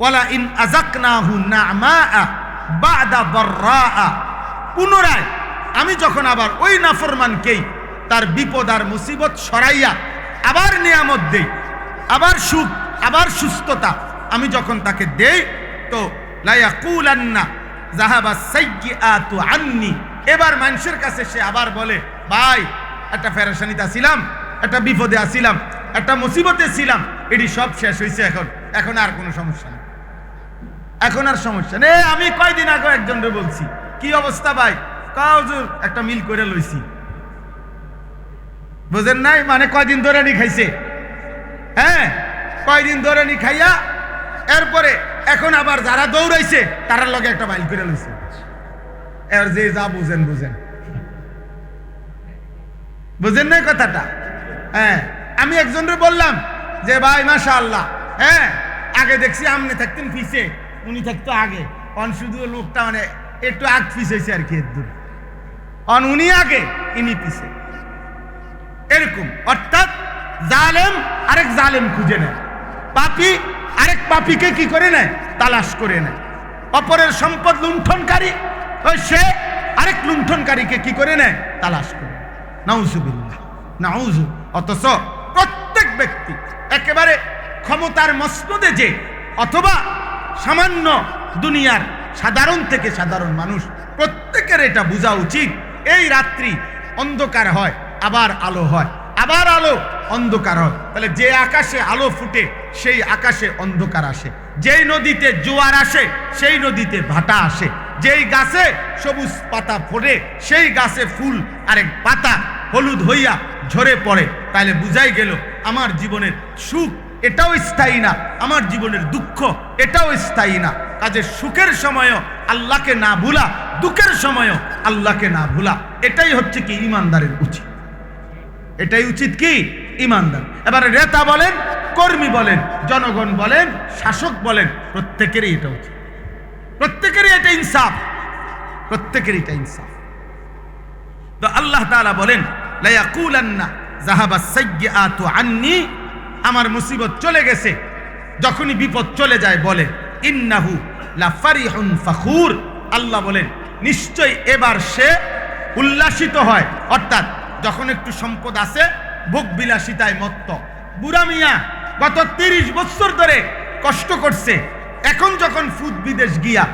S1: ওয়ালা ইন আযাকনাহু না'মা বা'দা দাররা, পুনরায় আমি যখন আবার ওই নাফরমানকেই তার বিপদ আর মুসিবত সরাইয়া আবার নিয়ামত দেই, আবার সুখ আবার সুস্থতা আমি যখন তাকে দেই, তো লা ইয়াকুলান্না যাহাবা সাইয়্যাতু আন্নি, এবার মানুষের কাছে সে আবার বলে ভাই একটা পেরেশানিতে ছিলাম, একটা বিপদে আছিলাম, একটা মুসিবতে ছিলাম, এটি সব শেষ হয়েছে, এখন আর কোনো সমস্যা নেই, এখন আর সমস্যা নেই। আমি কয়দিন আগে একজনকে বলছি কি অবস্থা ভাই, হুজুর একটা মিল করে লইছি, বুঝেন নাই, মানে কয়দিন ধরে নি খাইছে, হ্যাঁ কয়দিন ধরে নি খাইয়া এরপরে এখন আবার যারা দৌড়াইছে তারার লগে একটা মাইল করে লইছে, এর যে যা বুঝেন বুঝেন, বুঝেন নাই কথাটা। হ্যাঁ আমি একজনকে বললাম যে ভাই মাশাআল্লাহ, হ্যাঁ আগে দেখছি আমনে থাকতেন পিছে, উনি থাকতো আগে, অন শুধু লোকটা মানে একটু আগ পিছে হয়েছে আর কি, দূর অন উনি আগে ইনি পিছে, এরকম। অর্থাৎ জালেম আরেক জালেম খুঁজে নেয়, পাপী আরেক পাপীকে কি করে নেয়, তালাশ করে নেয়, অপরের সম্পদ লুণ্ঠনকারী ওই সে আরেক লুণ্ঠনকারীকে কি করে নেয়, তালাশ করে। নাউজুবিল্লাহ, নাউজু। অথচ প্রত্যেক ব্যক্তি একেবারে ক্ষমতার মসনদে যে অথবা সামান্য দুনিয়ার সাধারণ থেকে সাধারণ মানুষ, প্রত্যেকের এটা বোঝা উচিত এই রাত্রি অন্ধকার হয় আবার আলো হয়, আবার আলো অন্ধকার হয়, তাহলে যে আকাশে আলো ফুটে সেই আকাশে অন্ধকার আসে, যেই নদীতে জোয়ার আসে সেই নদীতে ভাটা আসে, যেই গাছে সবুজ পাতা ফোটে সেই গাছে ফুল আরেক পাতা হলুদ হইয়া ঝরে পড়ে, তাহলে বুঝাই গেল আমার জীবনের সুখ এটাও স্থায়ী না, আমার জীবনের দুঃখ এটাও স্থায়ী না। কাজে সুখের সময়ও আল্লাহকে না ভুলা, দুঃখের সময়ও আল্লাহকে না ভুলা, এটাই হচ্ছে কি ইমানদারের উচিত, এটাই উচিত কি ইমানদার। এবারে নেতা বলেন, কর্মী বলেন, জনগণ বলেন, শাসক বলেন, প্রত্যেকেরই এটা উচিত, প্রত্যেকেরই এটা ইনসাফ, প্রত্যেকেরই এটা ইনসাফ। তো আল্লাহ তাআলা বলেন লা ইয়াকুলান্না যাহাবা সাইয়্যাতু আন্নি, আমার মুসিবত চলে গেছে, যখনই বিপদ চলে যায় বলে ইন্নাহু লা ফারিহুন ফাখুর, আল্লাহ বলেন নিশ্চয়ই এবার সে উল্লাসিত হয়। অর্থাৎ যখন একটু সম্পদ আছে, ভোগ বিলাসিতায় মত্ত। বুড়া মিয়া গত 30 বছর ধরে কষ্ট করছে, এখন যখন ফুদ বিদেশ গিয়া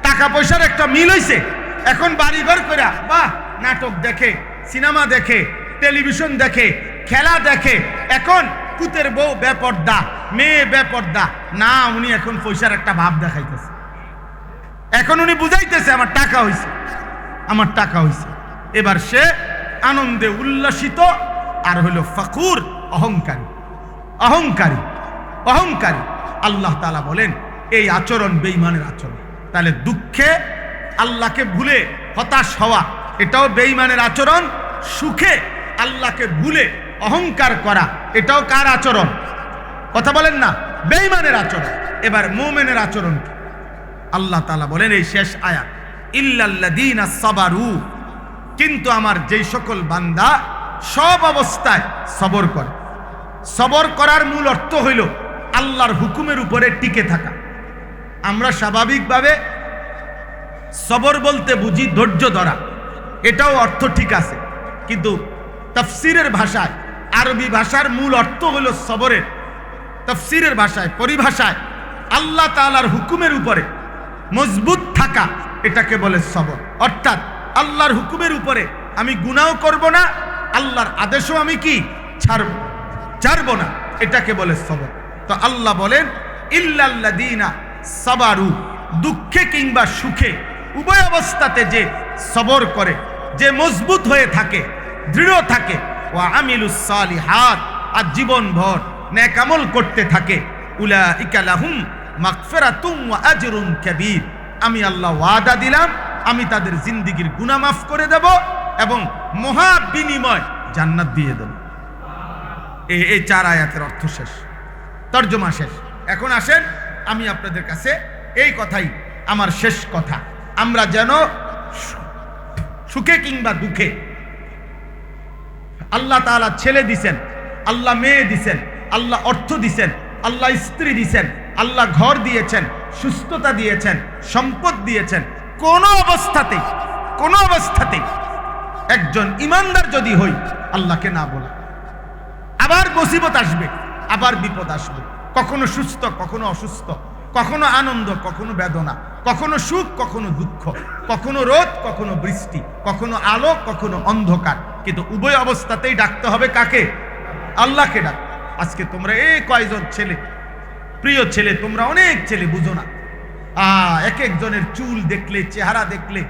S1: টাকা পয়সার একটা মিল হইছে, এখন বাড়িঘর করে বাহ নাটক দেখে, সিনেমা দেখে, টেলিভিশন দেখে, খেলা দেখে, এখন পুতের বউ বেপর্দা, মেয়ে বেপর্দা না, উনি এখন পয়সার একটা ভাব দেখাইতেছে। এখন উনি বুঝাইতেছে আমার টাকা হইছে, আমার টাকা হইছে। এবার সে আনন্দে উল্লাসিত, আর হলো ফকুর, অহংকারী, অহংকারী, অহংকারী। আল্লাহ তাআলা বলেন এই আচরণ বেঈমানের আচরণ। তাহলে দুঃখে আল্লাহকে ভুলে হতাশ হওয়া এটাও বেঈমানের আচরণ, সুখে আল্লাহকে ভুলে অহংকার করা এটাও কার আচরণ? কথা বলেন না, বেঈমানের আচরণ। এবার মুমিনের আচরণ কি? আল্লাহ তাআলা বলেন এই শেষ আয়াত, ইল্লাল্লাযীনা সাবারু, কিন্তু আমার যেই সকল বান্দা সব অবস্থায় সবর করে। সবর করার মূল অর্থ হইল আল্লাহর হুকুমের উপরে টিকে থাকা। আমরা স্বাভাবিকভাবে সবর বলতে বুঝি ধৈর্য ধরা, এটাও অর্থ ঠিক আছে, কিন্তু তাফসীরের ভাষায়, আরবি ভাষার মূল অর্থ হলো সবরের, তাফসীরের ভাষায়, পরিভাষায় আল্লাহ তাআলার হুকুমের উপরে মজবুত থাকা, এটাকে বলে সবর। অর্থাৎ আল্লাহর হুকুমের উপরে আমি গুনাহও করব না, আল্লাহর আদেশও আমি কি ছাড়ব না, এটাকে বলে সবর। তো আল্লাহ বলেন ইল্লাল্লাযীনা সাবারু, দুঃখে কিংবা সুখে উভয় অবস্থাতে যে সবর করে, যে মজবুত হয়ে থাকে, দৃঢ় থাকে, ওয়া আমিলুস সালিহাত, আর জীবনভর নেক আমল করতে থাকে, উলাইকা লাহুম মাগফিরাতুম ওয়া আজরুন কাবীর, আমি আল্লাহ ওয়াদা দিলাম আমি তাদের জিন্দেগীর গুনাহ মাফ করে দেব এবং মহা বিনিময় জান্নাত দিয়ে দেব। এই 4 আয়াতের অর্থ শেষ, তরজমা শেষ। এখন আসেন আমি আপনাদের কাছে এই কথাই আমার শেষ কথা, আমরা যেন সুখে কিংবা দুঃখে, আল্লাহ তাআলা ছেলে দিছেন, আল্লাহ মেয়ে দিছেন, আল্লাহ অর্থ দিছেন, আল্লাহ স্ত্রী দিছেন, আল্লাহ ঘর দিয়েছেন, সুস্থতা দিয়েছেন, সম্পদ দিয়েছেন, কোন অবস্থাতেই একজন ইমানদার যদি হই আল্লাহকে না বলে, আবার মুসিবত আসবে, আবার বিপদ আসবে, কখনো সুস্থ কখনো অসুস্থ, কখনো আনন্দ কখনো বেদনা, কখনো সুখ কখনো দুঃখ, কখনো রোদ কখনো বৃষ্টি, কখনো আলো কখনো অন্ধকার, কিন্তু উভয় অবস্থাতেই ডাকতে হবে কাকে? আল্লাহকে ডাক। আজকে তোমরা এই কয়জন ছেলে, প্রিয় ছেলে, তোমরা অনেক ছেলে বুঝো না, এক একজনের চুল দেখলে, চেহারা দেখলে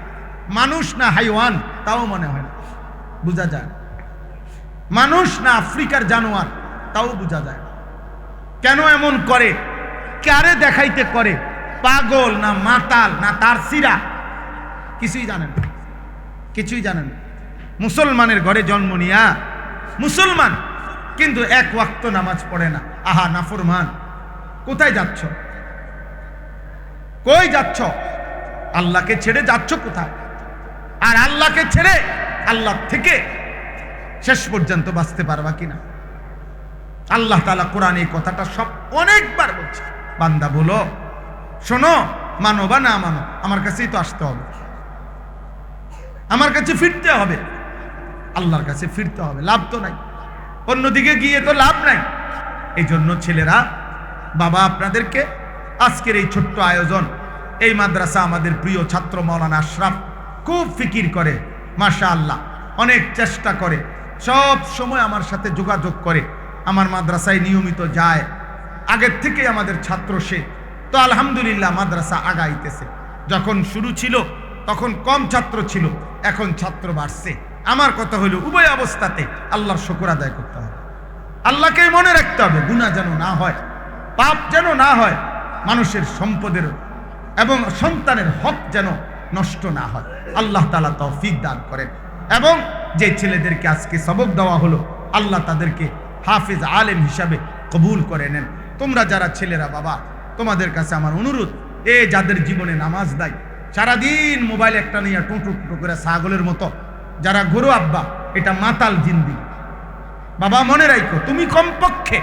S1: মানুষ না হাইওয়ান তাও মনে হয় না, বোঝা যায়। মানুষ না আফ্রিকার জানোয়ার তাও বোঝা যায়। কেন এমন করে? কারে দেখাইতে করে? পাগল না মাতাল না তার সিরা? কিছুই জানেন না, কিছুই জানেন না। মুসলমানের ঘরে জন্ম নিয়া মুসলমান, কিন্তু এক ওয়াক্ত নামাজ পড়ে না। আহা নাফরমান, কোথায় যাচ্ছ? কই যাচ্ছ? আল্লাহকে ছেড়ে যাচ্ছ কোথায়? আর আল্লাহকে ছেড়ে আল্লাহ থেকে শেষ পর্যন্ত বাঁচতে পারবা কিনা? আল্লাহ তাআলা কোরআনে এই কথাটা সব অনেকবার বলছে, বান্দা বলো, শোনো, মানো বা না মানো, আমার কাছেই তো আসতে হবে, আমার কাছে ফিরতে হবে, আল্লাহর কাছে ফিরতে হবে, লাভ তো নাই, অন্যদিকে গিয়ে তো লাভ নাই। এই জন্য ছেলেরা, বাবা আপনাদেরকে আজকের এই ছোট্ট আয়োজন, এই মাদ্রাসা আমাদের প্রিয় ছাত্র মাওলানা আশরাফ খুব ফিকির করে, মাশাআল্লাহ অনেক চেষ্টা করে, সব সময় আমার সাথে যোগাযোগ করে, আমার মাদ্রাসায় নিয়মিত যায়, আগের থেকে আমাদের ছাত্র সে। তো আলহামদুলিল্লাহ মাদ্রাসা আগাইতেছে। যখন শুরু ছিল তখন কম ছাত্র ছিল, এখন ছাত্র বাড়ছে। আমার কথা হলো উভয় অবস্থাতে আল্লাহর শুকর আদায় করতে হবে, আল্লাহকে মনে রাখতে হবে, গুনাহ যেন না হয়, পাপ যেন না হয়, মানুষের সম্পদের এবং সন্তানের হক যেন নষ্ট না হয়। আল্লাহ তাআলা তৌফিক দান করেন। এবং যে ছেলেদেরকে আজকে সবক দেওয়া হলো, আল্লাহ তাদেরকে হাফিজ আলেম হিসাবে কবুল করে নেন। তোমরা যারা ছেলেরা, বাবা তোমাদের কাছে আমার অনুরোধ, যাদের জীবনে নামাজ নাই, সারাদিন মোবাইল একটা নিয়ে টুঁটু করে ছাগলের মতো যারা গরু, আব্বা এটা মাতাল জিন্দেগি। বাবা মনে রাখো, তুমি কমপক্ষে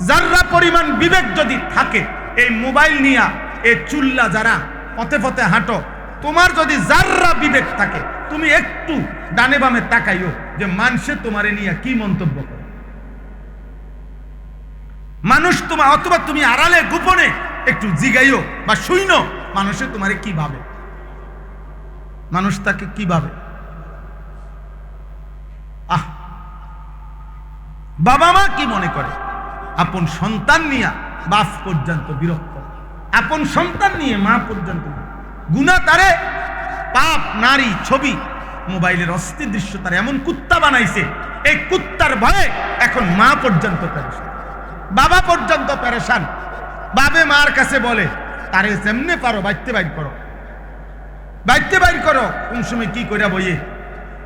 S1: যারা পরিমাণ বিবেক যদি থাকে, এই মোবাইল নিয়া এই চুল্লা যারা পথে পথে হাঁটো, তোমার যদি যাররা বিবেক থাকে, তুমি একটু ডানে বামে তাকাইও যে মানুষে তোমারে নিয়ে কি মন্তব্য করে। মানুষ তোমার, অথবা তুমি আড়ালে গোপনে একটু জিগাইও বা শুইনো মানুষে তোমারে কি ভাবে, মানুষ তাকে কি ভাবে। বাবা মা কি মনে করে? আপন সন্তান নিয়ে বাপ পর্যন্ত বিরক্ত, আপন সন্তান নিয়ে মা পর্যন্ত গুনাহ তারে, পাপ, নারী, ছবি, মোবাইলের অস্থির দৃশ্য তার এমন কুত্তা বানাইছে, এই কুত্তার ভয়ে এখন মা পর্যন্ত পেরেশান, বাবা পর্যন্ত পেরেশান। বাবে মার কাছে বলে তারে যেমনে পারো বাইতে বাইর করো, বাইতে বাইর করো। কোন সময় কি কইরা বইয়ে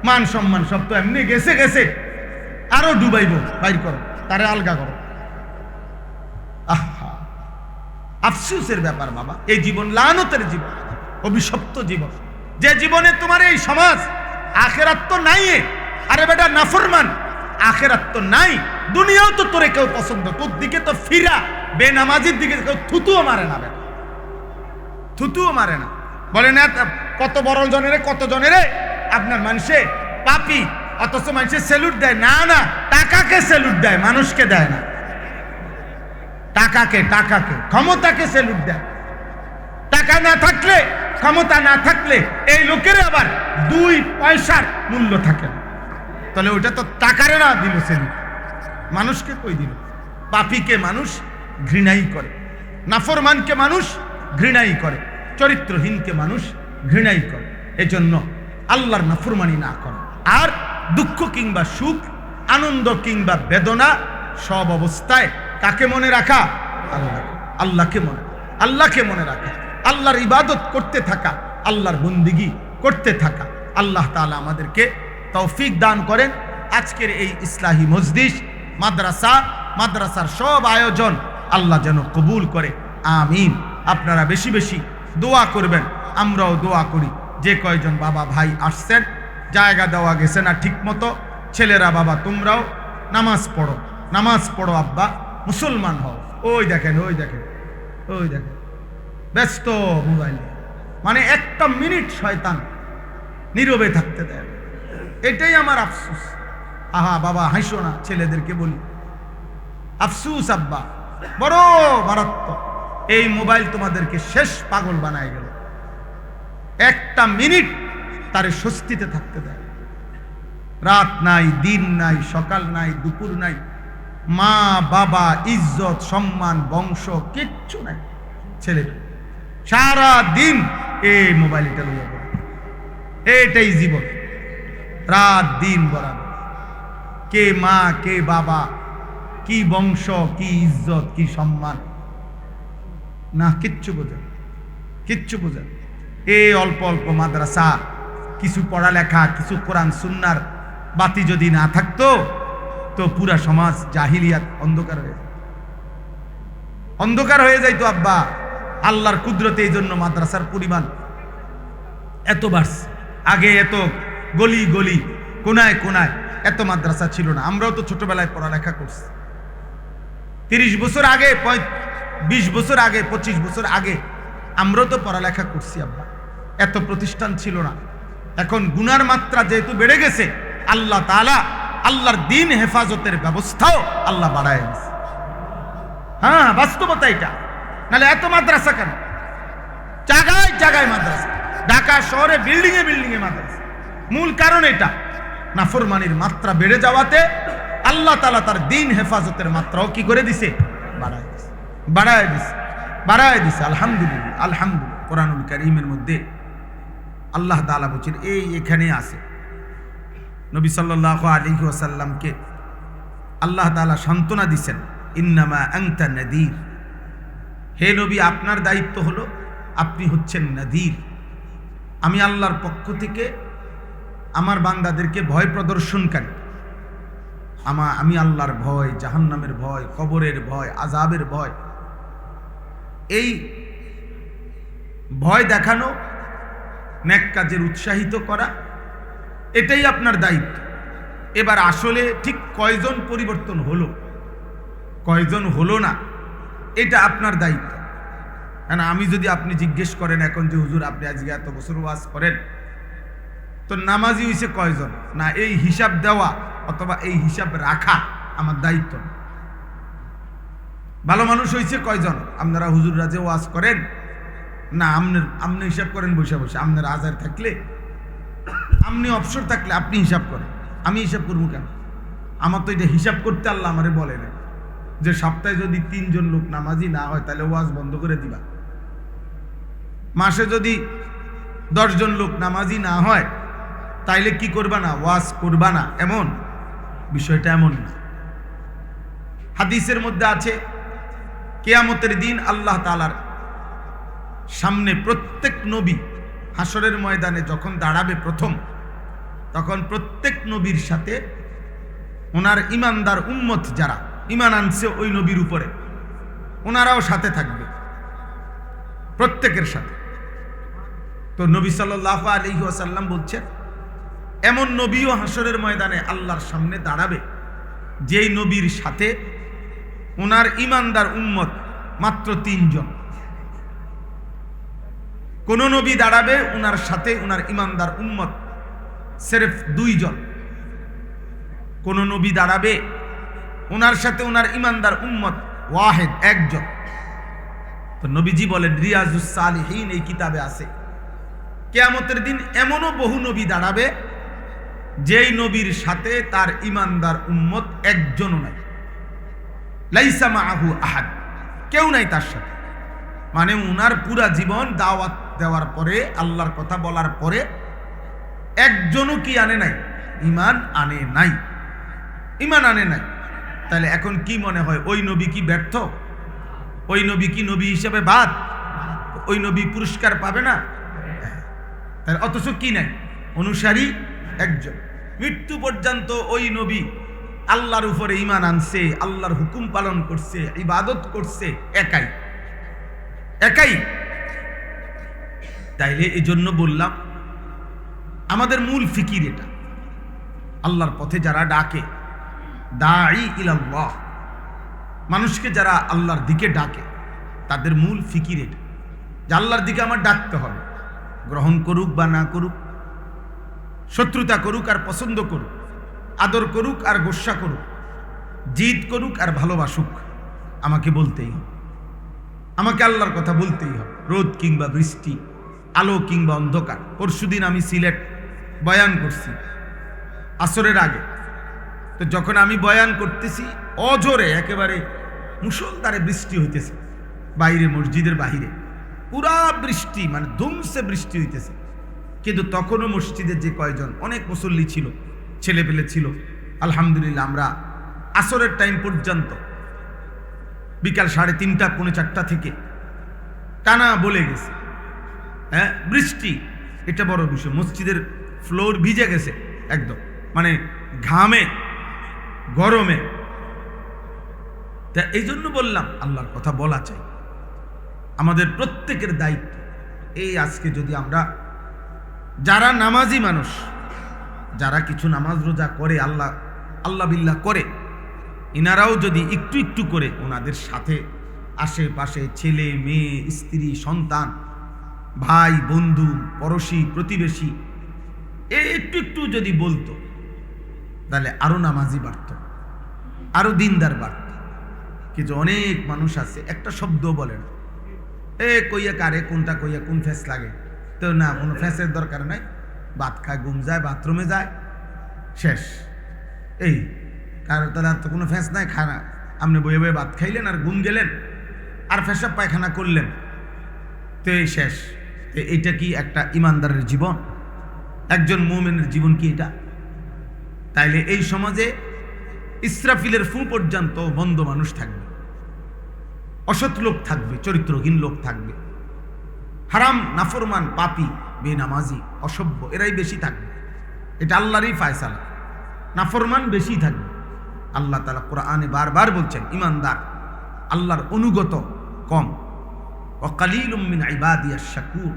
S1: মান সম্মান সব তো এমনি গেছে গেছে, আরো ডুবাইব, বাইর করো, তারে আলগা করো। আহা, আফসোসের ব্যাপার বাবা। এই জীবন লানতের জীবন, অভিশপ্ত জীবন, যে জীবনে তোমার এই সমাজ, আখেরাত তো নাই। আরে বেটা নাফরমান, আখেরাত তো নাই, দুনিয়াও তো তোরে কেউ পছন্দ, তোর দিকে তো ফিরা বেনামাজির দিকে কেউ থুতুও মারে না, বেটা থুতুও মারে না। বলে না কত বড় জনেরে, কত জনেরে আপনার মানুষে পাপি, অথচ মানুষে স্যালুট দেয় না। না, টাকাকে স্যালুট দেয়, মানুষকে দেয় না। টাকাকে, টাকাকে, ক্ষমতাকে স্যালুট দেয়। টাকা না থাকলে, ক্ষমতা না থাকলে এই লোকের আবার 2 পয়সার মূল্য থাকে না। তাহলে ওইটা তো টাকারে না দিল স্যালুট, মানুষকে কই দিল? পাপীকে মানুষ ঘৃণাই করে, নাফরমানকে মানুষ ঘৃণাই করে, চরিত্রহীনকে মানুষ ঘৃণাই করে। এজন্য আল্লাহর নাফরমানি না করে। আর দুঃখ কিংবা সুখ, আনন্দ কিংবা বেদনা, সব অবস্থায় কাকে মনে রাখা? আল্লাহ, আল্লাহকে মনে, আল্লাহকে মনে রাখা, আল্লাহর ইবাদত করতে থাকা, আল্লাহর বন্দিগি করতে থাকা। আল্লাহ তাআলা আমাদেরকে তৌফিক দান করেন। আজকের এই ইসলাহি মজলিস, মাদ্রাসা, মাদ্রাসার সব আয়োজন আল্লাহ যেন কবুল করে, আমিন। আপনারা বেশি বেশি দোয়া করবেন, আমরাও দোয়া করি। যে কয়জন বাবা ভাই আসছেন, জায়গা দেওয়া গেছে না ঠিক মতো, ছেলেরা বাবা তোমরাও নামাজ পড়ো, নামাজ পড়ো আব্বা, মুসলমান হও। ওই দেখেন, ওই দেখেন, ওই দেখেন ব্যস্ত মোবাইল, মানে একটা মিনিট শয়তান নীরবে থাকতে দেয়। এটাই আমার আফসোস। আহা বাবা হাসো না, ছেলেদেরকে বলি আফসোস আব্বা, বড় মারাত্মক। এই মোবাইল তোমাদেরকে শেষ পাগল বানায় গেল। একটা মিনিট তারে স্বস্তিতে থাকতে দেয়। রাত নাই, দিন নাই, সকাল নাই, দুপুর নাই, মা বাবা, ইজ্জত, সম্মান, বংশ কিচ্ছু নাই। ছেলেটা সারা দিন এই মোবাইলটা লইয়া পড়ে, এটাই জীবন, রাত দিন বরাবর। কে মা, কে বাবা, কি বংশ, কি ইজ্জত, কি সম্মান, না কিচ্ছু বোঝেন, কিচ্ছু বোঝেন। এই অল্প অল্প মাদ্রাসা, কিছু পড়ালেখা, কিছু কোরআন সুন্নার বাতি যদি না থাকতো তো পুরা সমাজ জাহিলিয়াত অন্ধকার হয়ে, অন্ধকার হয়ে যাইতো আব্বা। আল্লাহর কুদরতে এই জন্য মাদ্রাসার পরিমাণ এত বাড়ছে। আগে এত গলি গলি, কোনায় কোনায় এত মাদ্রাসা ছিল না। আমরাও তো ছোটবেলায় পড়ালেখা করছি। 30 বছর আগে, 20 বছর আগে, 25 বছর আগে আমরাও তো পড়ালেখা করছি আব্বা। এত প্রতিষ্ঠান ছিল না। এখন গুনার মাত্রা যেহেতু বেড়ে গেছে, আল্লাহ তাআলা আল্লাহর দিন হেফাজতের ব্যবস্থাও আল্লাহ বাড়ায় দিয়েছে। হ্যাঁ, বাস্তবতা এটা। নাহলে এত মাদ্রাসা কেন? জায়গায় জায়গায় মাদ্রাসা, ঢাকা শহরে বিল্ডিংয়ে বিল্ডিংয়ে মাদ্রাসা। মূল কারণ এটা, নাফরমানির মাত্রা বেড়ে যাওয়াতে আল্লাহ তাআলা তার দিন হেফাজতের মাত্রাও কি করে দিছে? বাড়ায় দিছে, বাড়ায় দিছে, বাড়ায় দিছে। আলহামদুলিল্লাহ, আলহামদুলিল্লাহ। কোরআনুল কারীমের মধ্যে আল্লাহ তাআলা বলেন, এই এখানে আছে নবী সাল্লাল্লাহু আলাইহি ওয়াসাল্লামকে আল্লাহ তাআলা সান্ত্বনা দিয়েছেন, ইন্নামা আনতা নাযীর, হে নবী আপনার দায়িত্ব হলো আপনি হচ্ছেন নাযীর। আমি আল্লাহর পক্ষ থেকে আমার বান্দাদেরকে ভয় প্রদর্শনকারী। আমি আল্লাহর ভয়, জাহান্নামের ভয়, কবরের ভয়, আযাবের ভয়, এই ভয় দেখানো, নেক কাজের উৎসাহিত করা, এটাই আপনার দায়িত্ব। এবার আসলে ঠিক কয়জন পরিবর্তন হলো, কয়জন হলো না, এটা আপনার দায়িত্ব। কারণ আমি যদি আপনি জিজ্ঞেস করেন এখন যে হুজুর আপনি আজকে এত বছর ওয়াজ করেন, তো নামাজি হইছে কয়জন, না এই হিসাব দেওয়া অথবা এই হিসাব রাখা আমার দায়িত্ব। ভালো মানুষ হইছে কয়জন, আপনারা হুজুররা যে ওয়াজ করেন না, আপনি হিসাব করেন বসে বসে। আপনার আজার থাকলে, আপনি অবসর থাকলে আপনি হিসাব করেন, আমি হিসাব করবো কেন? আমার তো এটা হিসাব করতে আল্লাহ আমারে বলে না যে সপ্তাহে যদি 3 জন লোক নামাজি না হয় তাহলে ওয়াজ বন্ধ করে দিবা। মাসে যদি 10 জন লোক নামাজি না হয় তাইলে কি করবা না, ওয়াজ করবা না, এমন বিষয়টা এমন না। হাদিসের মধ্যে আছে কিয়ামতের দিন আল্লাহ তাআলার সামনে প্রত্যেক নবী হাসরের ময়দানে যখন দাঁড়াবে প্রথম, তখন প্রত্যেক নবীর সাথে ওনার ইমানদার উম্মত যারা ইমান আনছে ওই নবীর উপরে, ওনারাও সাথে থাকবে প্রত্যেকের সাথে। তো নবী সাল্লাল্লাহু আলাইহি ওয়াসাল্লাম বলছেন, এমন নবীও হাসরের ময়দানে আল্লাহর সামনে দাঁড়াবে যেই নবীর সাথে ওনার ইমানদার উম্মত মাত্র 3 জন। কোন নবী দাঁড়াবে ওনার সাথে ওনার ইমানদার উম্মত সির্ফ 2 জন। কোন নবী দাঁড়াবে ওনার সাথে ওনার ইমানদার উম্মত ওয়াহিদ, 1 জন। তো নবীজি বলেন, রিয়াজুস সালিহিন এই কিতাবে আছে, কিয়ামতের দিন এমনও বহু নবী দাঁড়াবে যেই নবীর সাথে তার ইমানদার উম্মত 1 জনও নাই, লাইসা মাআহু আহাদ, কেউ নাই তার সাথে। মানে উনার পুরা জীবন দাওয়াত দেওয়ার পরে, আল্লাহর কথা বলার পরে 1 জনও কি আনে নাই, ঈমান আনে নাই, ঈমান আনে নাই। তাহলে এখন কি মনে হয়, ওই নবী কি ব্যর্থ? ওই নবী কি নবী হিসেবে বাদ? ওই নবী পুরস্কার পাবে না? তাহলে অথচ কি নাই, অনুসারী 1 জন। মৃত্যু পর্যন্ত ওই নবী আল্লাহর উপরে ঈমান আনছে, আল্লাহর হুকুম পালন করছে, ইবাদত করছে একাই। তাইলে এই জন্য বললাম আমাদের মূল ফিকির এটা, আল্লাহর পথে যারা ডাকে, দাঈ ইলাল্লাহ, মানুষকে যারা আল্লাহর দিকে ডাকে, তাদের মূল ফিকির এটা যে আল্লাহর দিকে আমার ডাকতে হবে। গ্রহণ করুক বা না করুক, শত্রুতা করুক আর পছন্দ করুক, আদর করুক আর গোস্বা করুক, জিদ করুক আর ভালোবাসুক, আমাকে বলতেই হবে, আমাকে আল্লাহর কথা বলতেই হবে। রোদ কিংবা বৃষ্টি, আলো কিংবা অন্ধকার। পরশুদিন আমি সিলেট বয়ান করছি আসরের আগে। তো যখন আমি বয়ান করতেছি, অজোরে একেবারে মুষলধারে বৃষ্টি হইতেছে বাইরে, মসজিদের বাহিরে পুরা বৃষ্টি, মানে ধুমসে বৃষ্টি হইতেছে। কিন্তু তখনও মসজিদে যে কয়জন অনেক মুসল্লি ছিল, ছেলে পেলে ছিল, আলহামদুলিল্লাহ আমরা আসরের টাইম পর্যন্ত বিকাল 3:30 পৌনে 4টা থেকে টানা বলে গেছে। হ্যাঁ, বৃষ্টি এটা বড় বিষয়। মসজিদের ফ্লোর ভিজে গেছে একদম, মানে ঘামে, গরমে। তা এই জন্য বললাম আল্লাহর কথা বলা চাই, আমাদের প্রত্যেকের দায়িত্ব। এই আজকে যদি আমরা যারা নামাজি মানুষ, যারা কিছু নামাজ রোজা করে, আল্লাহ বিল্লাহ করে, ইনারাও যদি একটু একটু করে ওনাদের সাথে আশেপাশে ছেলে মেয়ে, স্ত্রী, সন্তান, ভাই, বন্ধু, পড়োশি, প্রতিবেশী একটু একটু যদি বলতো, তাহলে আরো নামাজি বাড়ত, আরো দিনদার বাড়ত। কিন্তু অনেক মানুষ আছে একটা শব্দ বলে না, কইয়া কারে কোনটা কইয়া কোন ফ্যাস লাগে, তো না কোনো ফ্যাসের দরকার নাই, ভাত খায়, ঘুম যায়, বাথরুমে যায়, শেষ। এই কারো তাহলে তো কোনো ফ্যাস নাই, খানা আপনি বয়ে বয়ে ভাত খাইলেন আর ঘুম গেলেন আর ফ্যাসা পায়খানা করলেন, তো এই শেষ। তো এইটা কি একটা ইমানদারের জীবন? একজন মুমিনের জীবন কি এটা? তাইলে এই সমাজে ইসরাফিলের ফু পর্যন্ত বন্ধ মানুষ থাকবে, অসৎ লোক থাকবে, চরিত্রহীন লোক থাকবে, হারাম, নাফরমান, পাপী, বেনামাজি, অসভ্য এরাই বেশি থাকবে। এটা আল্লাহরই ফায়সালা। নাফরমান বেশি থাকবে। আল্লাহ তাআলা কোরআনে বারবার বলছেন ইমানদার, আল্লাহর অনুগত কম। ওয়া কালিলুম মিন ইবাদিয়াশ শাকুর,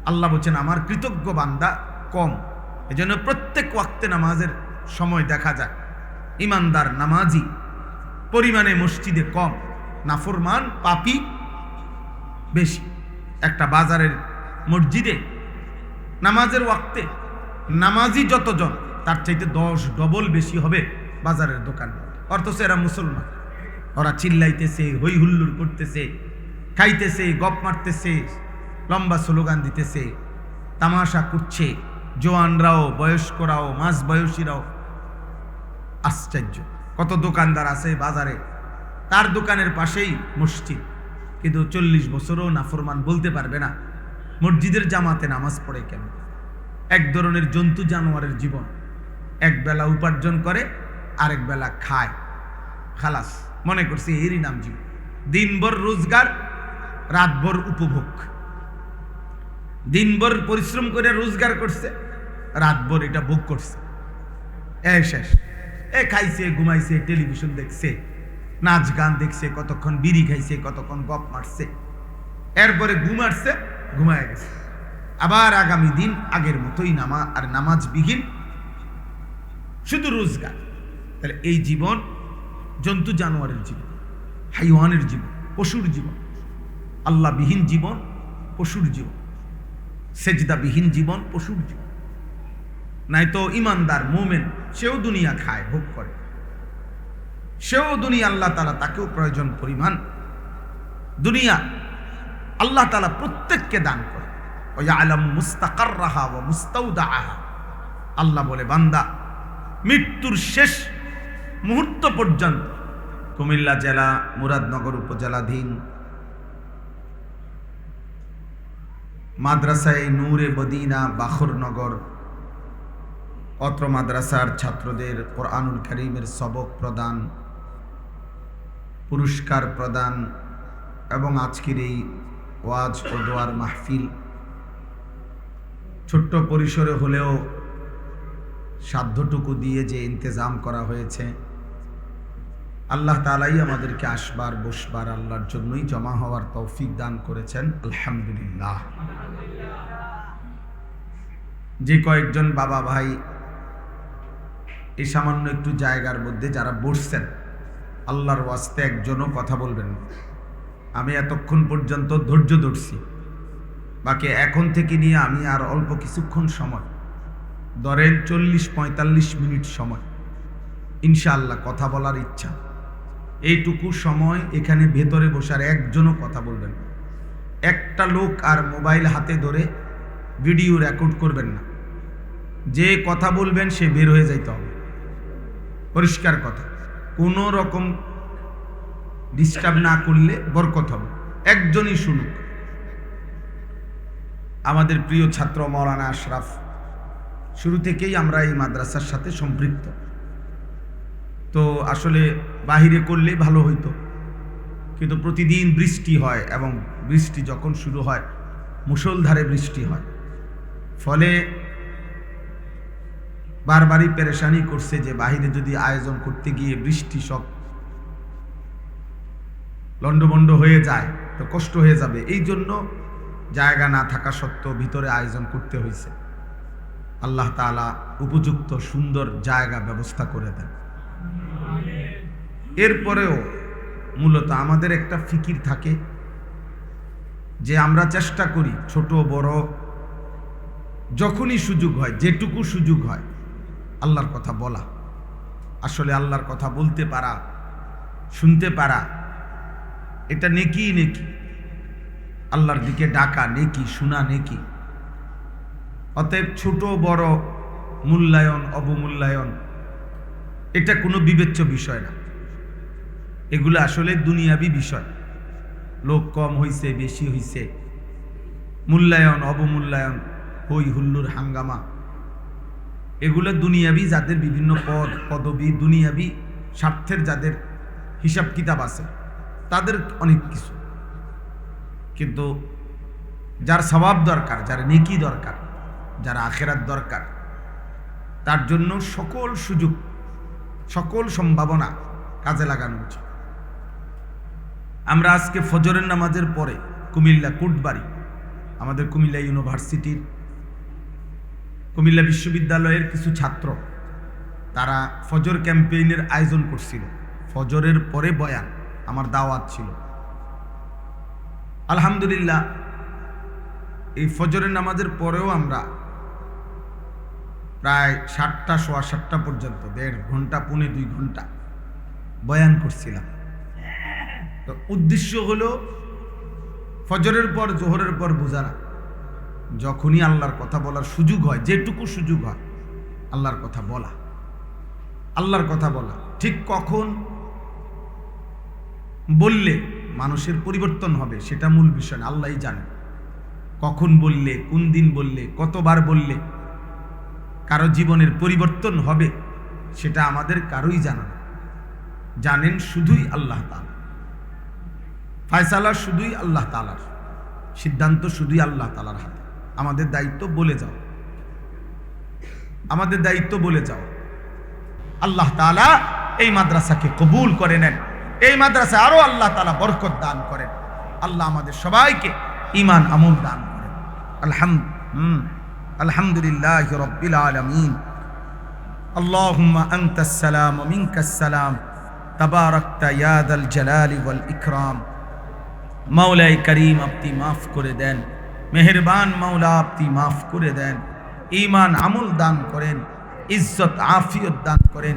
S1: আল্লাহ বলছেন আমার কৃতজ্ঞ বান্দা কম। এজন্য প্রত্যেক ওয়াক্তে নামাজের সময় দেখা যায় ইমানদার নামাজি পরিমাণে মসজিদে কম, নাফরমান, পাপী বেশি। একটা বাজারের মসজিদে নামাজের ওয়াক্তে নামাজি যতজন তার চাইতে 10 ডবল বেশি হবে বাজারের দোকান। অথচ এরা মুসলমান, ওরা চিল্লাইতেছে, হই হুল্লুর করতেছে, খাইতেছে, গপ মারতেছে, লম্বা স্লোগান দিতেছে, তামাশা করছে, জোয়ানরাও, বয়স্করাও, মাঝ বয়সীরাও। আশ্চর্য! কত দোকানদার আছে বাজারে, তার দোকানের পাশেই মসজিদ, কিন্তু 40 বছরও নাফরমান বলতে পারবে না মসজিদের জামাতে নামাজ পড়ে কেন। এক ধরনের জন্তু জানোয়ারের জীবন, এক বেলা উপার্জন করে, আরেক বেলা খায়, খালাস, মনে করছে এরই নাম জীবন। দিনভর রোজগার, রাতভর উপভোগ। দিনভর পরিশ্রম করে রোজগার করছে, রাতভর এটা ভোগ করছে, শেষ। খাইছে, ঘুমাইছে, টেলিভিশন দেখছে, নাচ গান দেখছে, কতক্ষণ বিড়ি খাইছে, কতক্ষণ গপ মারছে, এরপরে ঘুমাচ্ছে, ঘুমায় গেছে। আবার আগামী দিন আগের মতোই নামাজ বিহীন, শুধু রোজগার। তাহলে এই জীবন জন্তু জানোয়ারের জীবন, হাইওয়ানের জীবন, পশুর জীবন। আল্লাহবিহীন জীবন পশুর জীবন, সেজদাবিহীন জীবন পশুর জীবন। নাই তো ইমানদার মোমেন, সেও দুনিয়া খায়, ভোগ করে, সেও দুনিয়া, আল্লাহ তাআলা তাকেও প্রয়োজন পরিমাণ দুনিয়া আল্লাহ তাআলা প্রত্যেককে দান করে। ওয়ায়ালামু মুস্তাকাররাহা ওয়া মুস্তাউদাআহা। আল্লাহ বলে, বান্দা মৃত্যুর শেষ মুহূর্ত পর্যন্ত কুমিল্লা জেলা মুরাদনগর উপজেলাধীন মাদ্রাসায়ে নূরে মদিনা বাখরনগর অত্র মাদ্রাসার ছাত্রদের কোরআনুল কারীমের সবক প্রদান, পুরস্কার প্রদান এবং আজকের এই ওয়াজ ও দোয়ার মাহফিল ছোট্ট পরিসরে হলেও সাধ্যটুকু দিয়ে যে ইন্তজাম করা হয়েছে, আল্লাহ তাআলাই আমাদেরকে আসবার বসবার আল্লাহর জন্যই জমা হওয়ার তৌফিক দান করেছেন, আলহামদুলিল্লাহ। যে কয়েকজন বাবা ভাই এই সামান্য একটু জায়গার মধ্যে যারা বসছেন, আল্লাহর ওয়াস্তে একজনও কথা বলবেন না। আমি এতক্ষণ পর্যন্ত ধৈর্য ধরছি, বাকি এখন থেকে নিয়ে আমি আর অল্প কিছুক্ষণ সময়, ধরেন 40-45 মিনিট সময়, ইনশাআল্লাহ কথা বলার ইচ্ছা। এইটুকু সময় এখানে ভেতরে বসার একজনও কথা বলবেন না। একটা লোক আর মোবাইল হাতে ধরে ভিডিও রেকর্ড করবেন না। যে কথা বলবেন সে বের হয়ে যাইতে হবে, পরিষ্কার কথা। কোনো রকম ডিস্টার্ব না করলে বরকত হবে। একজনই শুনুক। আমাদের প্রিয় ছাত্র মাওলানা আশরাফ, শুরু থেকেই আমরা এই মাদ্রাসার সাথে সম্পৃক্ত। তো আসলে বাহিরে করলে ভালো হইতো, কিন্তু প্রতিদিন বৃষ্টি হয় এবং বৃষ্টি যখন শুরু হয় মুষলধারে বৃষ্টি হয়, ফলে বারবারই পেরেশানি করছে যে বাহিরে যদি আয়োজন করতে গিয়ে বৃষ্টি সব লন্ডভন্ড হয়ে যায় তো কষ্ট হয়ে যাবে। এই জন্য জায়গা না থাকা সত্ত্বেও ভিতরে আয়োজন করতে হয়েছে। আল্লাহ তাআলা উপযুক্ত সুন্দর জায়গা ব্যবস্থা করে দেন। এরপরেও মূলত আমাদের একটা ফিকির থাকে যে আমরা চেষ্টা করি ছোট বড় যখনই সুযোগ হয়, যেটুকু সুযোগ হয়, আল্লাহর কথা বলা। আসলে আল্লাহর কথা বলতে পারা, শুনতে পারা, এটা নেকি, নেকি আল্লাহর দিকে ডাকা নেকি, শোনা নেকি। অতএব ছোট বড় মূল্যায়ন অবমূল্যায়ন এটা কোনো বিবেচ্য বিষয় না। এগুলো আসলে দুনিয়াবি বিষয়। লোক কম হইছে, বেশি হইছে, মূল্যায়ন অবমূল্যায়ন, হই হুল্লুর হাঙ্গামা, এগুলো দুনিয়াবি যাদের বিভিন্ন পদ পদবি, দুনিয়াবি স্বার্থের যাদের হিসাব কিতাব আছে তাদের অনেক কিছু। কিন্তু যার সওয়াব দরকার, যার নেকি দরকার, যার আখিরাত দরকার, তার জন্য সকল সুযোগ সকল সম্ভাবনা কাজে লাগানো উচিত। আমরা আজকে ফজরের নামাজের পরে কুমিল্লা কোটবাড়ি, আমাদের কুমিল্লা ইউনিভার্সিটির, কুমিল্লা বিশ্ববিদ্যালয়ের কিছু ছাত্র, তারা ফজর ক্যাম্পেইনের আয়োজন করছিল। ফজরের পরে বয়ান, আমার দাওয়াত ছিল। আলহামদুলিল্লাহ এই ফজরের নামাজের পরেও আমরা প্রায় 7টা সোয়া 7টা পর্যন্ত 1.5 ঘন্টা পৌনে 2 ঘন্টা বয়ান করছিলাম। তো উদ্দেশ্য হলো ফজরের পর জোহরের পর বোঝানো, যখনই আল্লাহর কথা বলার সুযোগ হয়, যেটুকু সুযোগ হয় আল্লাহর কথা বলা, আল্লাহর কথা বলা। ঠিক কখন বললে মানুষের পরিবর্তন হবে সেটা মূল বিষয় না, আল্লাহই জানেন। কখন বললে, কোন দিন বললে, কতবার বললে কারো জীবনের পরিবর্তন হবে সেটা আমাদের কারোই জানা না, জানেন শুধুই আল্লাহ তাআলা। ফায়সালা শুধুই আল্লাহ তাআলার, সিদ্ধান্ত শুধুই আল্লাহ তাআলার হাতে। আমাদের দায়িত্ব বলে যাও, আমাদের দায়িত্ব বলে যাও। আল্লাহ তাআলা এই মাদ্রাসাকে কবুল করে নেন, এই মাদ্রাসা আরো আল্লাহ তাআলা বরকত দান করেন। আল্লাহ আমাদের সবাইকে ঈমান আমল দান করেন। আলহামদুলিল্লাহি রাব্বিল আলামিন। আল্লাহুম্মা আনতাস সালাম ওয়া মিনকাস সালাম, তাবারাকতা ইয়া যাল জালালি ওয়াল ইকরাম। মাওলাই করিম আপনি মাফ করে দেন, মেহেরবান মাওলা আপনি মাফ করে দেন, ঈমান আমল দান করেন, ইজ্জত আফিয়ত দান করেন।